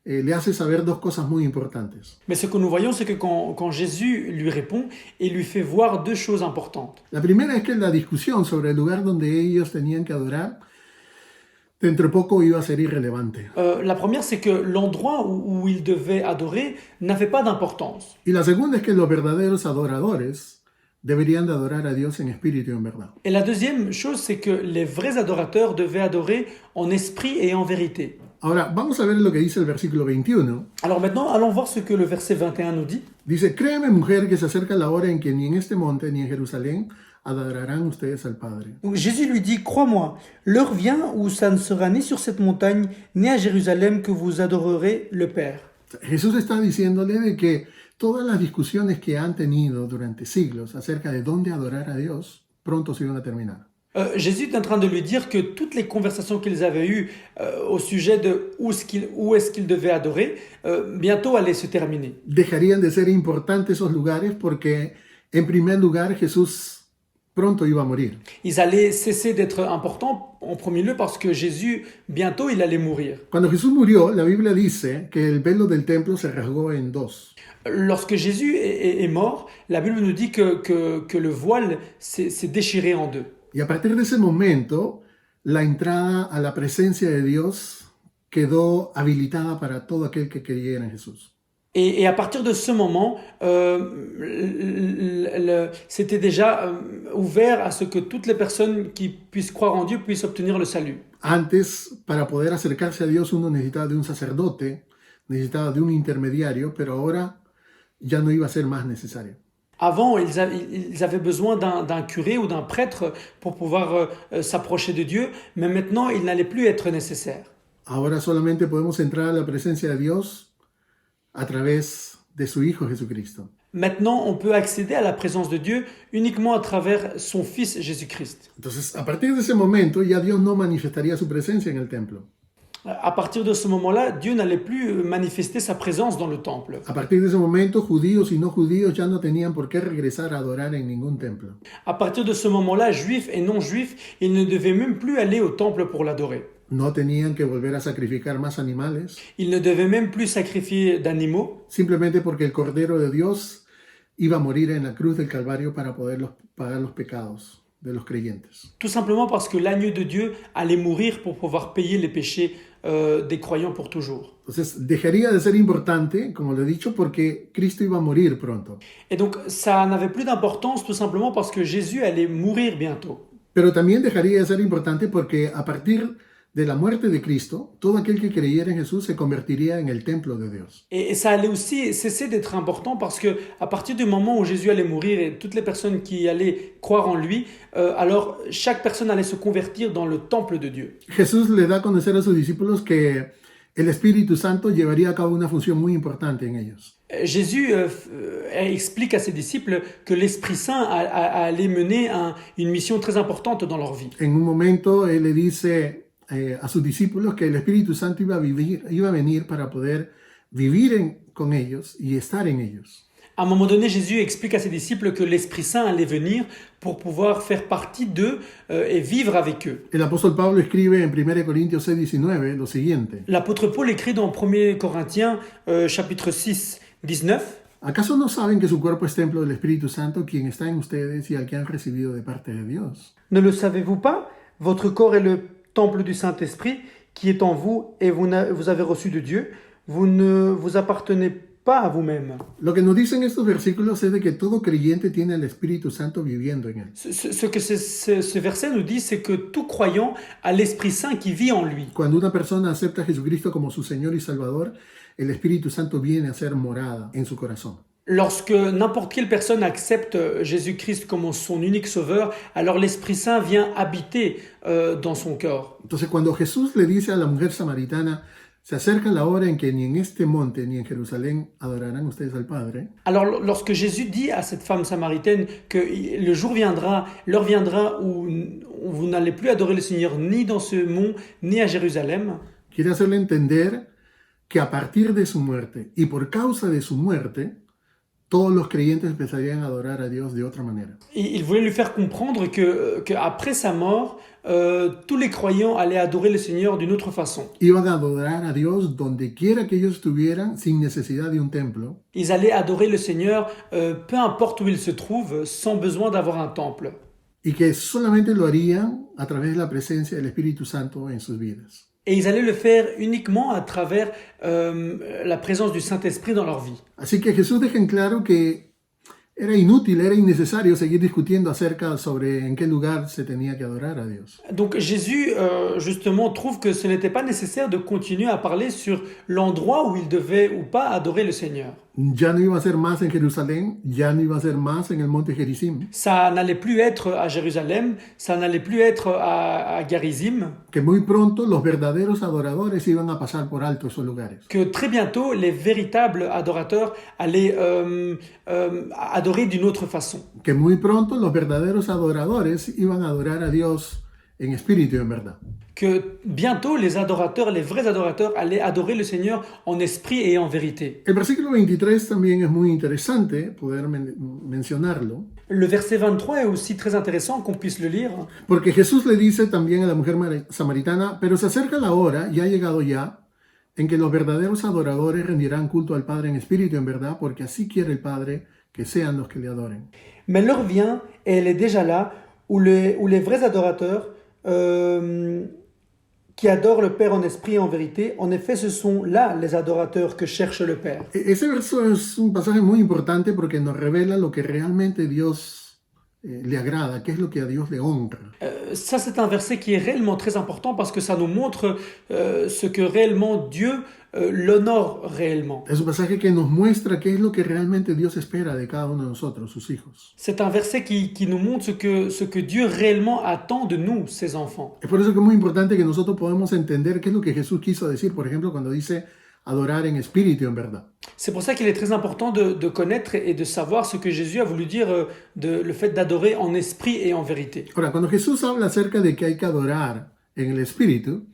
[SPEAKER 4] le hace saber dos cosas muy importantes.
[SPEAKER 5] Mais ce que nous voyons, c'est que quand Jésus lui répond, il lui fait voir deux choses importantes.
[SPEAKER 4] La primera es que la discusión sobre el lugar donde ellos tenían que adorar, dentro de poco iba a ser irrelevante.
[SPEAKER 5] La première, c'est que l'endroit où ils devaient adorer n'avait pas d'importance.
[SPEAKER 4] Y la segunda es que los verdaderos adoradores deberían de adorar a Dios en espíritu y en verdad.
[SPEAKER 5] Et la deuxième chose, c'est que les vrais adorateurs devaient adorer en esprit et en vérité.
[SPEAKER 4] Ahora, vamos a ver lo que dice el versículo 21.
[SPEAKER 5] Alors maintenant, allons voir ce que le verset 21 nous dit.
[SPEAKER 4] Dice, créeme mujer que se acerca la hora en que ni en este monte ni en Jerusalén adorarán ustedes al Padre.
[SPEAKER 5] Donc Jésus lui dit, crois-moi, l'heure vient où ça ne sera ni sur cette montagne, ni à Jérusalem que vous adorerez le Père.
[SPEAKER 4] Jesús está diciéndole de que todas las discusiones que han tenido durante siglos acerca de dónde adorar a Dios, pronto se iban a terminar.
[SPEAKER 5] Jésus est en train de lui dire que toutes les conversations qu'ils avaient eues au sujet de où est-ce qu'ils devaient adorer, bientôt allaient se terminer.
[SPEAKER 4] Dejarían de ser importantes esos lugares porque, en primer lugar, Jesús pronto iba a morir.
[SPEAKER 5] Ils allaient cesser d'être importants en premier lieu parce que Jésus, bientôt, il allait mourir.
[SPEAKER 4] Cuando Jesús murió, la Biblia dice que el velo del templo se rasgó en dos.
[SPEAKER 5] Lorsque Jésus est mort, la Bible nous dit que le voile s'est déchiré en deux.
[SPEAKER 4] Y a partir de ese momento, la entrada a la presencia de Dios quedó habilitada para todo aquel que creyera en Jesús.
[SPEAKER 5] Et à partir de ce moment, c'était déjà ouvert à ce que toutes les personnes qui puissent croire en Dieu puissent obtenir le salut.
[SPEAKER 4] Antes, para poder acercarse a Dios, uno necesitaba de un sacerdote, necesitaba de un intermediario, pero ahora ya no iba a ser más necesario.
[SPEAKER 5] Avant, ils avaient besoin d'un curé ou d'un prêtre pour pouvoir s'approcher de Dieu, mais maintenant, il n'allait plus être nécessaire.
[SPEAKER 4] Ahora solamente podemos entrar a la presencia de Dios a través de su Hijo Jesucristo.
[SPEAKER 5] Maintenant, on peut accéder à la présence de Dieu uniquement à travers son Fils Jésus-Christ.
[SPEAKER 4] Entonces, a partir de ese momento, ya Dios no manifestaría su presencia en el templo.
[SPEAKER 5] À partir de ce moment-là, Dieu n'allait plus manifester sa présence dans le temple.
[SPEAKER 4] A partir de ese momento, judíos y no judíos ya no tenían por qué regresar a adorar en ningún templo.
[SPEAKER 5] À partir de ce moment-là, juifs et non-juifs, ils ne devaient même plus aller au temple pour l'adorer.
[SPEAKER 4] No tenían que volver a sacrificar más animales,
[SPEAKER 5] Ils ne devaient même plus sacrifier d'animaux,
[SPEAKER 4] simplemente porque el Cordero de Dios iba a morir en la cruz del Calvario para poder pagar los pecados. de los creyentes.
[SPEAKER 5] Tout simplement parce que l'agneau de Dieu allait mourir pour pouvoir payer les péchés des croyants pour toujours.
[SPEAKER 4] Entonces, dejaría de ser importante, como lo he dicho, porque Cristo iba a morir pronto.
[SPEAKER 5] Et donc ça n'avait plus d'importance tout simplement parce que Jésus allait mourir bientôt.
[SPEAKER 4] Pero también dejaría de ser importante porque a partir de la muerte de Cristo, todo aquel que creyera en Jesús se convertiría en el templo de Dios.
[SPEAKER 5] Et ça allait aussi cesser d'être important parce que à partir du moment où Jésus allait mourir et toutes les personnes qui allaient croire en lui, alors chaque personne allait se convertir dans le temple de Dieu.
[SPEAKER 4] Jesús le da a conocer a sus discípulos que el Espíritu Santo llevaría a cabo una función muy importante en ellos.
[SPEAKER 5] Jésus explique à ses disciples que l'Esprit Saint allait mener une mission très importante dans leur vie.
[SPEAKER 4] En un momento, él le dice a sus discípulos que el Espíritu Santo iba a venir para poder vivir con ellos y estar en ellos.
[SPEAKER 5] À un moment donné, Jésus explique à ses disciples que l'Esprit Saint allait venir pour pouvoir faire partie d'eux et vivre avec eux.
[SPEAKER 4] El apóstol Pablo escribe en 1 Corintios 6:19 lo siguiente.
[SPEAKER 5] L'apôtre Paul écrit dans 1 Corinthiens chapitre 6, 19.
[SPEAKER 4] ¿Acaso no saben que su cuerpo es templo del Espíritu Santo, quien está en ustedes y al que han recibido de parte de Dios?
[SPEAKER 5] Ne le savez-vous pas? Votre corps est le temple du Saint-Esprit qui est en vous et vous avez reçu de Dieu. Vous ne vous appartenez pas à vous-même.
[SPEAKER 4] Lo que nos dicen estos versículos es de que todo creyente tiene el Espíritu Santo viviendo en él.
[SPEAKER 5] Ce que ce verset nous dit, c'est que tout croyant a l'Esprit Saint qui vit en lui.
[SPEAKER 4] Cuando una persona acepta a Jesucristo como su Señor y Salvador, el Espíritu Santo viene a ser morada en su corazón.
[SPEAKER 5] Lorsque n'importe quelle personne accepte Jésus-Christ comme son unique sauveur, alors l'Esprit Saint vient habiter dans son cœur.
[SPEAKER 4] Entonces, cuando Jesús le dice a la mujer samaritana, se acerca la hora en que ni en este monte ni en Jerusalén adorarán ustedes al Padre.
[SPEAKER 5] Alors lorsque Jésus dit à cette femme samaritaine que le jour viendra, l'heure viendra où vous n'allez plus adorer le Seigneur ni dans ce mont ni à Jérusalem,
[SPEAKER 4] Quiere hacerle entender que a partir de su muerte y por causa de su muerte, todos los creyentes empezarían a adorar a Dios de otra manera.
[SPEAKER 5] il voulait lui faire comprendre que après sa mort, tous les croyants allaient adorer le Seigneur d'une autre façon.
[SPEAKER 4] Iban a adorar a Dios donde quiera que ellos estuvieran sin necesidad de un templo.
[SPEAKER 5] Ils allaient adorer le Seigneur peu importe où ils se trouvent, sans besoin d'avoir un temple.
[SPEAKER 4] Y que solamente lo harían a través de la presencia del Espíritu Santo en sus vidas.
[SPEAKER 5] Et ils allaient le faire uniquement à travers la présence du Saint-Esprit dans leur vie.
[SPEAKER 4] Así que Jesús deja en claro que era inútil, era innecesario seguir discutiendo acerca sobre en qué lugar se tenía que adorar a Dios.
[SPEAKER 5] Donc Jésus, justement, trouve que ce n'était pas nécessaire de continuer à parler sur l'endroit où il devait ou pas adorer le Seigneur.
[SPEAKER 4] Ya no iba a ser más en Jerusalén, ya no iba a ser más en el monte Gerizim,
[SPEAKER 5] Ça n'allait plus être à Jérusalem, ça n'allait plus être à Garizim,
[SPEAKER 4] que muy pronto los verdaderos adoradores iban a pasar por alto esos lugares.
[SPEAKER 5] que très bientôt les véritables adorateurs allaient adorer d'une autre façon.
[SPEAKER 4] Que muy pronto los verdaderos adoradores iban a adorar a Dios en espíritu y en verdad.
[SPEAKER 5] Que bientôt les adorateurs, les vrais adorateurs, allaient adorer le Seigneur en esprit et en vérité.
[SPEAKER 4] El versículo 23 también es muy interesante poder mencionarlo,
[SPEAKER 5] Le verset 23 est aussi très intéressant qu'on puisse le lire,
[SPEAKER 4] porque Jesús le dice también a la mujer samaritana, pero se acerca la hora, y ha llegado ya, en que los verdaderos adoradores rendirán culto al Padre en espíritu y en verdad, porque así quiere el Padre que sean los que le adoren.
[SPEAKER 5] mais l'heure vient, et elle est déjà là, où les vrais adorateurs qui adorent le Père en esprit et en vérité, en effet, ce sont là les adorateurs que cherche le Père.
[SPEAKER 4] Ese verso es un pasaje muy importante porque nos revela lo que realmente Dios le agrada, qué es lo que a Dios le honra.
[SPEAKER 5] Ça, c'est un verset qui est réellement très important parce que ça nous montre ce que réellement Dieu l'honore réellement.
[SPEAKER 4] Es un pasaje que nos muestra qué es lo que realmente Dios espera de cada uno de nosotros, sus hijos.
[SPEAKER 5] C'est un verset qui nous montre ce que Dieu réellement attend de nous, ses enfants.
[SPEAKER 4] Es por eso que es muy importante que nosotros podamos entender qué es lo que Jesús quiso decir, por ejemplo, cuando dice adorar en espíritu y en verdad.
[SPEAKER 5] C'est pour ça qu'il est très important de connaître et de savoir ce que Jésus a voulu dire le fait d'adorer en esprit et en vérité.
[SPEAKER 4] Ahora, cuando Jesús habla acerca de que hay que adorar en el espíritu,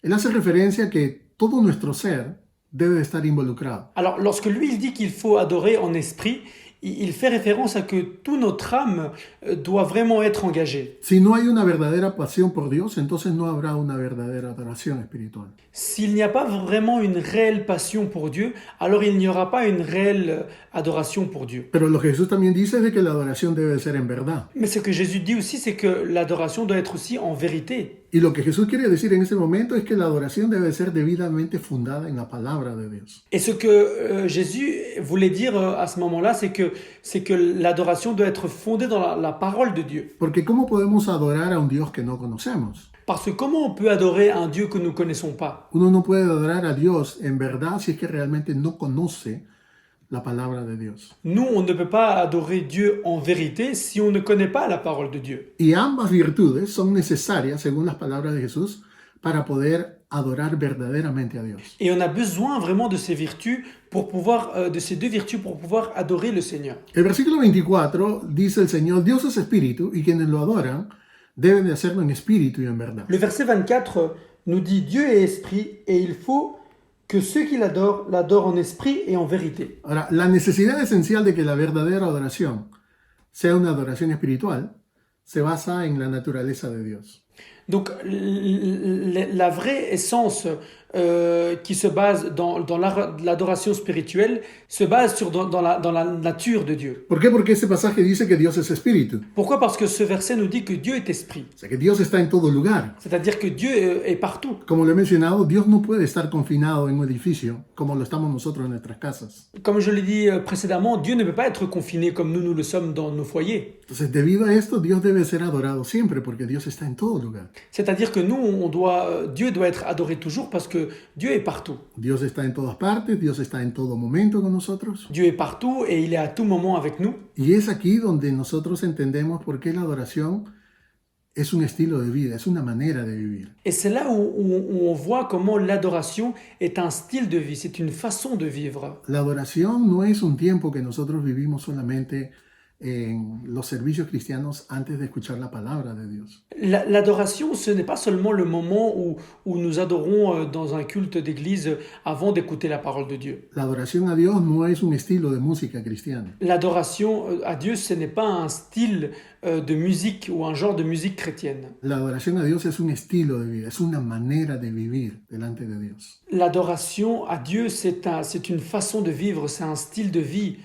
[SPEAKER 4] él hace referencia a que todo nuestro ser debe de estar involucrado.
[SPEAKER 5] Alors, lorsque lui, il dit qu'il faut adorer en esprit, il fait référence à que toute notre âme doit vraiment être engagée.
[SPEAKER 4] Si no hay una verdadera pasión por Dios, entonces no habrá una verdadera adoración espiritual.
[SPEAKER 5] S'il n'y a pas vraiment une réelle passion pour Dieu, alors il n'y aura pas une réelle adoration pour Dieu.
[SPEAKER 4] Pero lo que Jesús también dice es de que la adoración debe de ser en verdad.
[SPEAKER 5] Mais ce que Jésus dit aussi, c'est que l'adoration doit être aussi en vérité.
[SPEAKER 4] Y lo que Jesús quiere decir en ese momento es que la adoración debe ser debidamente fundada en la palabra de Dios.
[SPEAKER 5] Et ce que Jésus voulait dire à ce moment-là, c'est que l'adoration doit être fondée dans la parole de Dieu.
[SPEAKER 4] Porque ¿cómo podemos adorar a un Dios que no conocemos?
[SPEAKER 5] Parce que comment on peut adorer un Dieu que nous ne connaissons pas?
[SPEAKER 4] Uno no puede adorar a Dios en verdad si es que realmente no conoce la palabra de Dios.
[SPEAKER 5] Nous, on ne peut pas adorer Dieu en vérité si on ne connaît pas la parole de Dieu.
[SPEAKER 4] Y ambas virtudes son necesarias, según las palabras de Jesús, para poder adorar verdaderamente a Dios.
[SPEAKER 5] Et on a besoin vraiment de ces vertus pour pouvoir, de ces deux vertus pour pouvoir adorer le Seigneur.
[SPEAKER 4] El versículo 24 dice el Señor, Dios es espíritu y quienes lo adoran deben de hacerlo en espíritu y en verdad.
[SPEAKER 5] Le verset 24 nous dit Dieu est esprit et il faut que ceux qui l'adorent en esprit et en vérité.
[SPEAKER 4] Ahora, la necesidad esencial de que la verdadera adoración sea una adoración espiritual se basa en la naturaleza de Dios.
[SPEAKER 5] Donc la vraie essence qui se base dans l'adoration spirituelle se base dans la nature de Dieu.
[SPEAKER 4] ¿Por qué? Porque ese pasaje dice que Dios es espíritu.
[SPEAKER 5] Pourquoi? Parce que ce verset nous dit que Dieu est esprit.
[SPEAKER 4] O sea, que Dios está en todo lugar.
[SPEAKER 5] C'est-à-dire que Dieu est partout.
[SPEAKER 4] Como lo he mencionado, Dios no puede estar confinado en un edificio como lo estamos nosotros en nuestras casas.
[SPEAKER 5] Comme je l'ai dit précédemment, Dieu ne peut pas être confiné comme nous le sommes dans nos foyers.
[SPEAKER 4] Entonces, debido a esto, Dios debe ser adorado siempre porque Dios está en todo lugar.
[SPEAKER 5] C'est-à-dire que nous, Dieu doit être adoré toujours parce que Dieu est partout.
[SPEAKER 4] Dios está en todas partes, Dios está en todo momento con nosotros.
[SPEAKER 5] Dieu est partout et il est à tout moment avec nous.
[SPEAKER 4] Y es aquí donde nosotros entendemos por qué la adoración es un estilo de vida, es una manera de vivir.
[SPEAKER 5] Et c'est là où on voit comment l'adoration est un style de vie, c'est une façon de vivre.
[SPEAKER 4] La adoración no es un tiempo que nosotros vivimos solamente en los servicios cristianos antes de escuchar la palabra de Dios.
[SPEAKER 5] L'adoration, ce n'est pas seulement le moment où nous adorons dans un culte d'église avant d'écouter la parole de Dieu.
[SPEAKER 4] La adoración a Dios no es un estilo de música cristiana.
[SPEAKER 5] L'adoration à Dieu, ce n'est pas un style de musique ou un genre de musique chrétienne.
[SPEAKER 4] La adoración a Dios es un estilo de vida, es una manera de vivir delante de Dios.
[SPEAKER 5] L'adoration à Dieu, c'est une façon de vivre, c'est un style de vie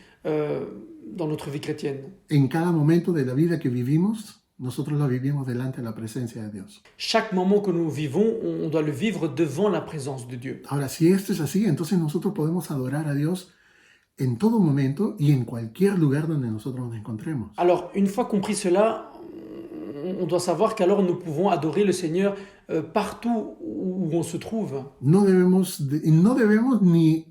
[SPEAKER 5] dans notre vie chrétienne.
[SPEAKER 4] En cada momento de la vida que vivimos, nosotros lo vivimos delante de la presencia de Dios.
[SPEAKER 5] Chaque moment que nous vivons, on doit le vivre devant la présence de Dieu.
[SPEAKER 4] Ahora, si esto es así, entonces nosotros podemos adorar a Dios en todo momento y en cualquier lugar donde nosotros nos encontremos.
[SPEAKER 5] Alors, une fois compris cela, on doit savoir qu'alors nous pouvons adorer le Seigneur partout où on se trouve.
[SPEAKER 4] No debemos ni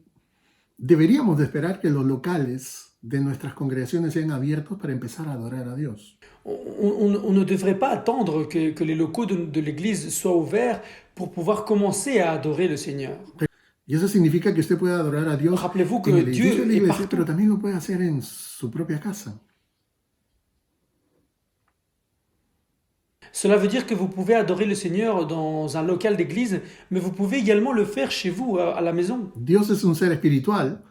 [SPEAKER 4] deberíamos de esperar que los locales de nuestras congregaciones sean abiertos para empezar a adorar a Dios.
[SPEAKER 5] On ne devrait pas attendre que les locaux de l'Église soient ouverts pour pouvoir commencer à adorer le Seigneur.
[SPEAKER 4] Y eso significa que usted puede adorar a Dios
[SPEAKER 5] Rappelez-vous que
[SPEAKER 4] en el edificio
[SPEAKER 5] Dieu
[SPEAKER 4] de la
[SPEAKER 5] est
[SPEAKER 4] iglesia,
[SPEAKER 5] partout.
[SPEAKER 4] pero también lo puede hacer en su propia casa.
[SPEAKER 5] Cela veut dire que vous pouvez adorer le Seigneur dans un local d'église, mais vous pouvez également le faire chez vous, à la maison.
[SPEAKER 4] Dios es un ser espiritual,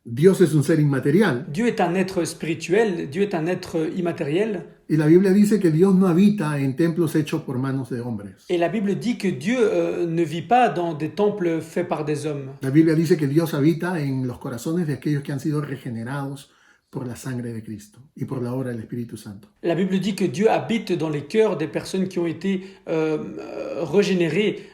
[SPEAKER 4] Dios es un ser inmaterial,
[SPEAKER 5] Dieu est un être spirituel, Dieu est un être immatériel.
[SPEAKER 4] y la Biblia dice que Dios no habita en templos hechos por manos de hombres.
[SPEAKER 5] Et la Bible dit que Dieu ne vit pas dans des temples faits par des hommes.
[SPEAKER 4] La Biblia dice que Dios habita en los corazones de aquellos que han sido regenerados por la sangre de Cristo y por la obra del Espíritu Santo.
[SPEAKER 5] La Bible dit que Dieu habite dans les cœurs des personnes qui ont été régénérées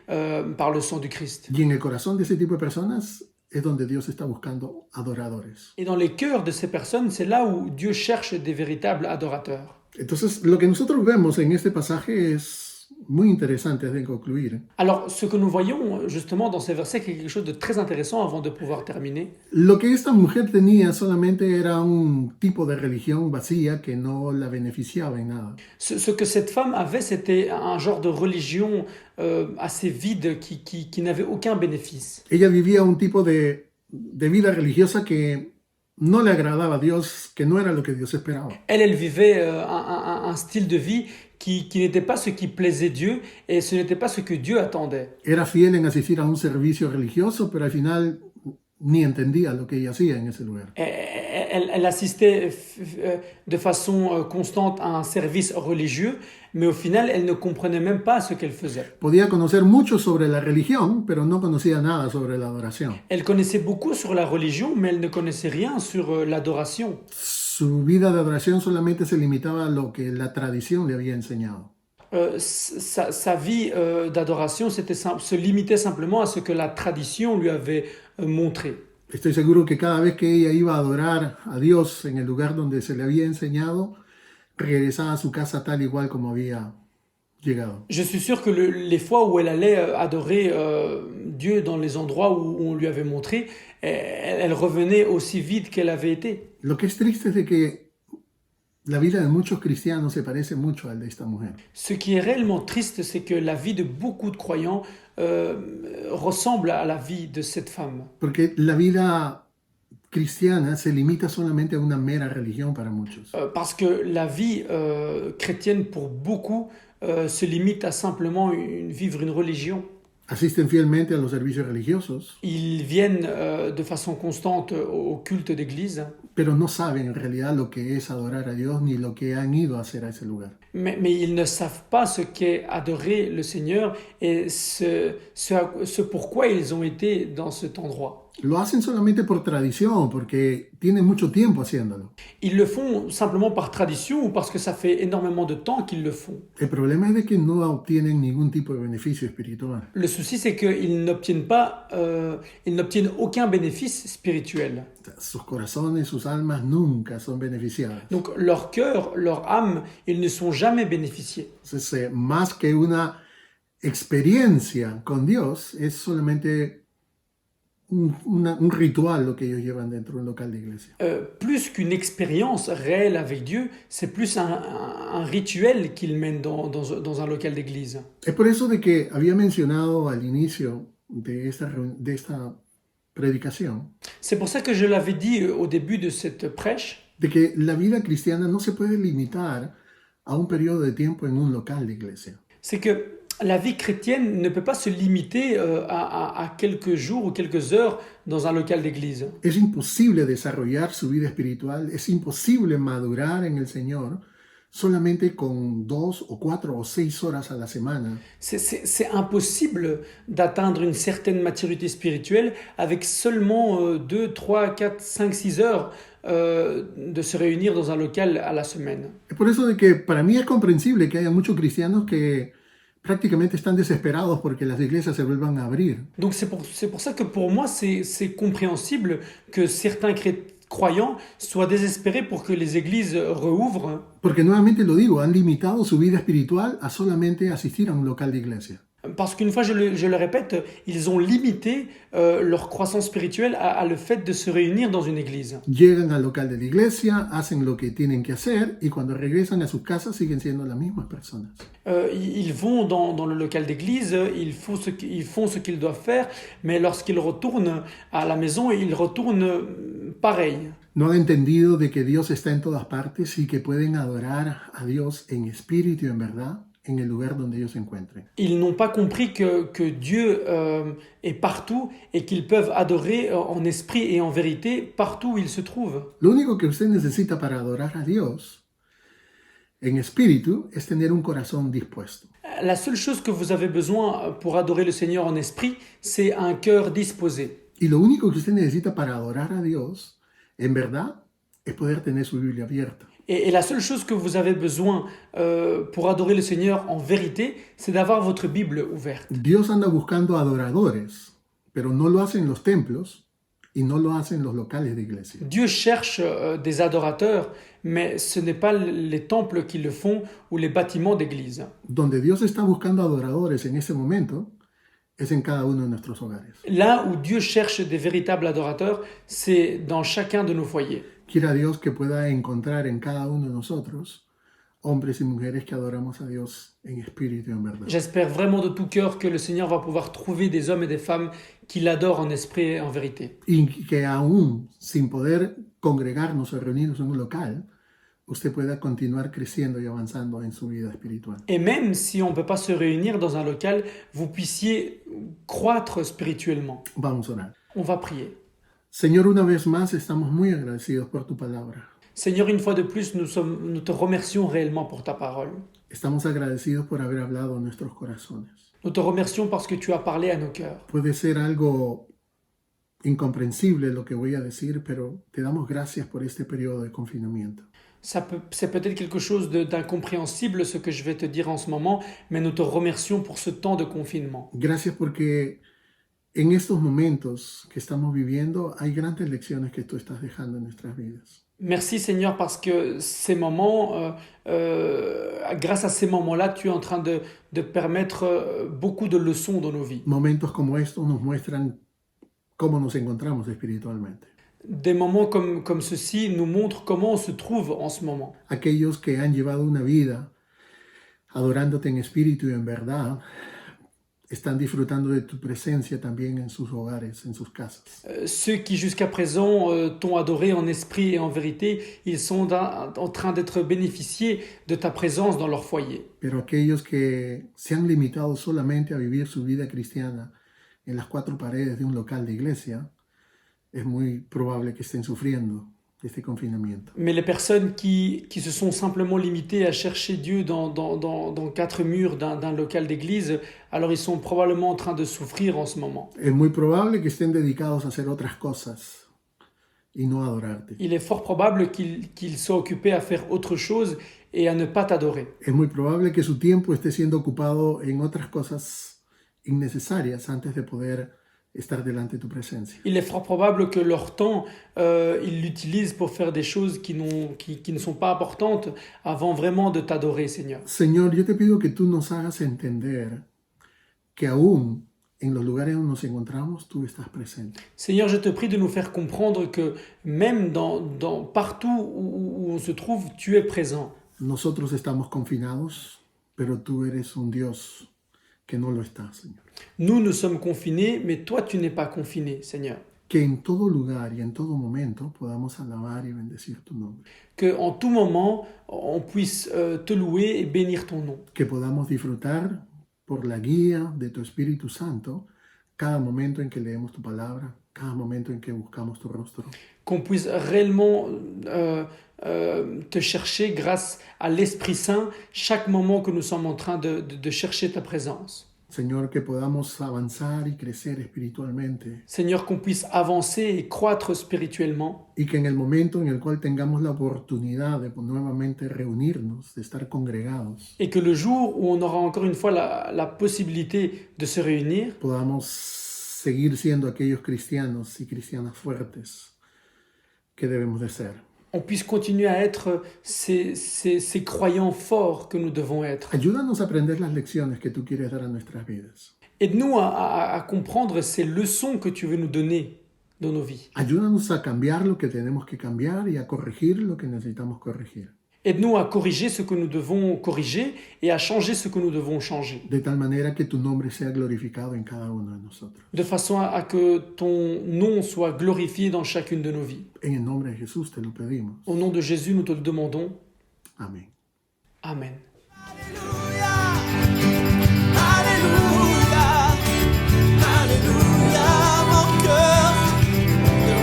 [SPEAKER 5] par le sang du Christ.
[SPEAKER 4] Y en el corazón de ese tipo de personas es donde Dios está buscando adoradores.
[SPEAKER 5] Et dans les cœurs de ces personnes, c'est là où Dieu cherche des véritables adorateurs.
[SPEAKER 4] Entonces, lo que nosotros vemos en este pasaje es muy interesante de concluir.
[SPEAKER 5] Alors, ce que nous voyons justement dans ces versets, c'est quelque chose de très intéressant avant de pouvoir terminer.
[SPEAKER 4] Lo que esta mujer tenía solamente era un tipo de religión vacía que no la beneficiaba en nada.
[SPEAKER 5] Ce que cette femme avait, c'était un genre de religion assez vide qui n'avait aucun bénéfice.
[SPEAKER 4] Ella vivía un tipo de vida religiosa que no le agradaba a Dios, que no era lo que Dios esperaba.
[SPEAKER 5] Elle vivait un style de vie qui n'était pas ce qui plaisait Dieu et ce n'était pas ce que Dieu attendait.
[SPEAKER 4] Era fiel en asistir a un servicio religioso, pero al final ni entendía lo que ella hacía en ese lugar.
[SPEAKER 5] Elle assistait de façon constante à un service religieux, mais au final, elle ne comprenait même pas ce qu'elle faisait.
[SPEAKER 4] Podía conocer mucho sobre la religión, pero no conocía nada sobre la adoración.
[SPEAKER 5] Elle connaissait beaucoup sur la religion, mais elle ne connaissait rien sur l'adoration.
[SPEAKER 4] Su vida de adoración solamente se limitaba a lo que la tradición le había enseñado.
[SPEAKER 5] Sa vie d'adoration se limitait simplement à ce que la tradition lui avait montré.
[SPEAKER 4] Estoy seguro que cada vez que ella iba a adorar a Dios en el lugar donde se le había enseñado, regresaba a su casa tal igual como había llegado.
[SPEAKER 5] Je suis sûr que les fois où elle allait adorer Dieu dans les endroits où on lui avait montré, elle revenait aussi vide qu'elle avait été.
[SPEAKER 4] Lo que es triste es de que la vida de muchos cristianos se parece mucho al de esta mujer.
[SPEAKER 5] Ce qui est réellement triste, c'est que la vie de beaucoup de croyants ressemble à la vie de cette femme.
[SPEAKER 4] Porque la vida cristiana se limita solamente a una mera religión para muchos.
[SPEAKER 5] Parce que la vie chrétienne, pour beaucoup, se limite à simplement vivre une religion.
[SPEAKER 4] Asisten fielmente a los servicios religiosos,
[SPEAKER 5] Ils viennent de façon constante au culte d'église,
[SPEAKER 4] pero no saben en realidad lo que es adorar a Dios ni lo que han ido a hacer a ese lugar.
[SPEAKER 5] mais ils ne savent pas ce qu'est adorer le Seigneur et ce pourquoi ils ont été dans cet endroit.
[SPEAKER 4] Lo hacen solamente por tradición, porque tienen mucho tiempo haciéndolo.
[SPEAKER 5] Ils le font simplement par tradition ou parce que ça fait énormément de temps qu'ils le font.
[SPEAKER 4] El problema es de que no obtienen ningún tipo de beneficio espiritual.
[SPEAKER 5] Le souci, c'est qu'ils n'obtiennent aucun bénéfice spirituel.
[SPEAKER 4] Sus corazones, sus almas nunca son beneficiadas.
[SPEAKER 5] Donc leur cœur, leur âme, ils ne sont jamais bénéficiés.
[SPEAKER 4] Entonces, más que una experiencia con Dios, es solamente un ritual lo que ellos llevan dentro de un local de iglesia.
[SPEAKER 5] Plus qu'une expérience réelle avec Dieu, c'est plus un rituel qu'ils mènent dans un local d'église.
[SPEAKER 4] Es por eso de que había mencionado al inicio de esta predicación,
[SPEAKER 5] C'est pour ça que je l'avais dit au début de cette prêche,
[SPEAKER 4] de que la vida cristiana no se puede limitar a un periodo de tiempo en un local de iglesia.
[SPEAKER 5] c'est que la vie chrétienne ne peut pas se limiter à quelques jours ou quelques heures dans un local d'église.
[SPEAKER 4] Es imposible desarrollar su vida espiritual, es imposible madurar en el Señor solamente con 2 o 4 o 6 horas a la semana.
[SPEAKER 5] C'est impossible d'atteindre une certaine maturité spirituelle avec seulement 2, 3, 4, 5, 6 heures de se réunir dans un local à la semaine.
[SPEAKER 4] Es por eso de que para mí es comprensible que haya muchos cristianos que prácticamente están desesperados porque las iglesias se vuelvan a abrir.
[SPEAKER 5] Donc c'est pour ça que pour moi c'est compréhensible que certains croyants soient désespérés pour que les églises rouvrent.
[SPEAKER 4] Porque nuevamente lo digo, han limitado su vida espiritual a solamente asistir a un local de iglesia.
[SPEAKER 5] Parce qu'une fois, je le répète, ils ont limité leur croissance spirituelle à le fait de se réunir dans une église.
[SPEAKER 4] Llegan al local de la iglesia, hacen lo que tienen que hacer y cuando regresan a sus casas siguen siendo las mismas personas.
[SPEAKER 5] Ils vont dans le local d'église, ils font ce qu'ils doivent faire, mais lorsqu'ils retournent à la maison, ils retournent pareil.
[SPEAKER 4] No han entendido de que Dios está en todas partes y que pueden adorar a Dios en espíritu y en verdad en el lugar donde ellos se encuentren.
[SPEAKER 5] Ils n'ont pas compris que Dieu est partout et qu'ils peuvent adorer en esprit et en vérité partout où ils se trouvent.
[SPEAKER 4] Lo único que usted necesita para adorar a Dios en espíritu es tener un corazón dispuesto.
[SPEAKER 5] La seule chose que vous avez besoin pour adorer le Seigneur en esprit, c'est un cœur disposé.
[SPEAKER 4] Y lo único que usted necesita para adorar a Dios en verdad es poder tener su Biblia abierta.
[SPEAKER 5] Et la seule chose que vous avez besoin pour adorer le Seigneur en vérité, c'est d'avoir votre Bible ouverte.
[SPEAKER 4] Dios anda buscando adoradores, pero no lo hacen los templos y no lo hacen los locales de iglesia.
[SPEAKER 5] Dieu cherche des adorateurs, mais ce n'est pas les temples qui le font ou les bâtiments d'église.
[SPEAKER 4] Donde Dios está buscando adoradores en ese momento es en cada uno de nuestros hogares.
[SPEAKER 5] Là où Dieu cherche des véritables adorateurs, c'est dans chacun de nos foyers.
[SPEAKER 4] Quiera Dios que pueda encontrar en cada uno de nosotros hombres y mujeres que adoramos a Dios en espíritu y en verdad.
[SPEAKER 5] J'espère vraiment de tout cœur que le Seigneur va pouvoir trouver des hommes et des femmes qui l'adorent en esprit et en vérité.
[SPEAKER 4] Y que aún sin poder congregarnos o reunirnos en un local, usted pueda continuar creciendo y avanzando en su vida espiritual.
[SPEAKER 5] Et même si on ne peut pas se réunir dans un local, vous puissiez croître spirituellement.
[SPEAKER 4] Vamos a orar.
[SPEAKER 5] On va prier.
[SPEAKER 4] Señor, una vez más estamos muy agradecidos por tu palabra.
[SPEAKER 5] Seigneur, une fois de plus, nous te remercions réellement pour ta parole.
[SPEAKER 4] Estamos agradecidos por haber hablado en nuestros corazones.
[SPEAKER 5] Nous te remercions parce que tu as parlé à nos cœurs.
[SPEAKER 4] Puede ser algo incomprensible lo que voy a decir, pero te damos gracias por este periodo de confinamiento.
[SPEAKER 5] C'est peut-être quelque chose d'incompréhensible ce que je vais te dire en ce moment, mais nous te remercions pour ce temps de confinement.
[SPEAKER 4] Gracias porque en estos momentos que estamos viviendo hay grandes lecciones que tú estás dejando en nuestras vidas.
[SPEAKER 5] Merci Seigneur parce que ces moments, grâce à ces moments-là, tu es en train de permettre beaucoup de leçons dans nos vies.
[SPEAKER 4] Momentos como estos nos muestran cómo nos encontramos espiritualmente.
[SPEAKER 5] Des moments comme ceci nous montrent comment on se trouve en ce moment.
[SPEAKER 4] Aquellos que han llevado una vida adorándote en espíritu y en verdad, están disfrutando de tu presencia también en sus hogares, en sus casas.
[SPEAKER 5] Ceux qui jusqu'à présent t'ont adoré en esprit et en vérité, ils sont en train d'être bénéficiés de ta présence dans leur foyer.
[SPEAKER 4] Pero aquellos que se han limitado solamente a vivir su vida cristiana en las cuatro paredes de un local de iglesia, es muy probable que estén sufriendo este confinamiento.
[SPEAKER 5] Mais les personnes qui se sont simplement limitées à chercher Dieu dans quatre murs d'un local d'église, alors ils sont probablement en train de souffrir en ce moment.
[SPEAKER 4] Es muy probable que estén dedicados a hacer otras cosas y no a adorarte.
[SPEAKER 5] Il est fort probable qu'ils soient occupés à faire autre chose et à ne pas t'adorer.
[SPEAKER 4] Es muy probable que su tiempo esté siendo ocupado en otras cosas innecesarias antes de poder estar delante de tu presencia.
[SPEAKER 5] Il est fort probable que leur temps, ils l'utilisent pour faire des choses qui ne sont pas importantes avant vraiment de t'adorer, Seigneur.
[SPEAKER 4] Señor, yo te pido que tú nos hagas entender que aún en los lugares donde nos encontramos, tú estás presente.
[SPEAKER 5] Seigneur, je te prie de nous faire comprendre que même partout où on se trouve, tu es présent.
[SPEAKER 4] Nosotros estamos confinados, pero tú eres un Dios que no lo está, Señor.
[SPEAKER 5] Nous sommes confinés, mais toi, tu n'es pas confiné, Seigneur.
[SPEAKER 4] Que en todo lugar y en todo momento podamos alabar y bendecir tu nombre.
[SPEAKER 5] Que en tout moment, on puisse te louer et bénir ton nom.
[SPEAKER 4] Que podamos disfrutar por la guía de tu Espíritu Santo cada momento en que leemos tu palabra, cada momento en que buscamos tu rostro.
[SPEAKER 5] Qu'on puisse réellement te chercher grâce à l'Esprit Saint chaque moment que nous sommes en train de chercher ta présence.
[SPEAKER 4] Señor, que podamos avanzar y crecer espiritualmente.
[SPEAKER 5] Seigneur, qu'on puisse avancer et croître spirituellement.
[SPEAKER 4] Y que en el momento en el cual tengamos la oportunidad de nuevamente reunirnos, de estar congregados,
[SPEAKER 5] Et que le jour où on aura encore une fois la possibilité de se réunir,
[SPEAKER 4] podamos seguir siendo aquellos cristianos y cristianas fuertes que debemos de ser.
[SPEAKER 5] on puisse continuer à être ces croyants forts que nous devons être.
[SPEAKER 4] Ayúdanos a aprender las lecciones que tú quieres dar a nuestras vidas.
[SPEAKER 5] Aide-nous à comprendre ces leçons que tu veux nous donner dans nos vies.
[SPEAKER 4] Ayúdanos a cambiar lo que tenemos que cambiar y a corregir lo que necesitamos corregir.
[SPEAKER 5] Aide-nous à corriger ce que nous devons corriger et à changer ce que nous devons changer.
[SPEAKER 4] De tal manera que tu nombre sea glorificado en cada uno de nosotros.
[SPEAKER 5] De façon à que ton nom soit glorifié dans chacune de nos vies.
[SPEAKER 4] En el nombre de Jesús te lo pedimos.
[SPEAKER 5] Au nom de Jésus, nous te le demandons.
[SPEAKER 4] Amén.
[SPEAKER 5] Amen.
[SPEAKER 1] Alléluia, Alléluia, mon cœur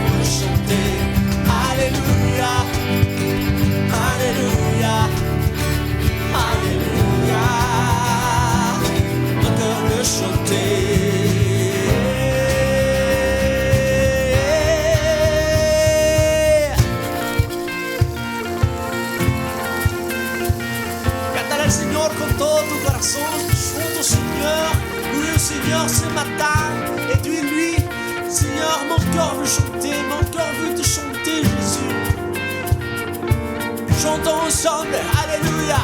[SPEAKER 1] veut chanter. Alléluia, Alléluia, Alléluia, mon cœur veut chanter. Cántale al Señor con todo tu corazón, junto Seigneur, louez le Seigneur ce matin, et dis-lui, Seigneur, mon cœur veut chanter, mon cœur veut te chanter, Jésus. Chantons ensemble, Alléluia.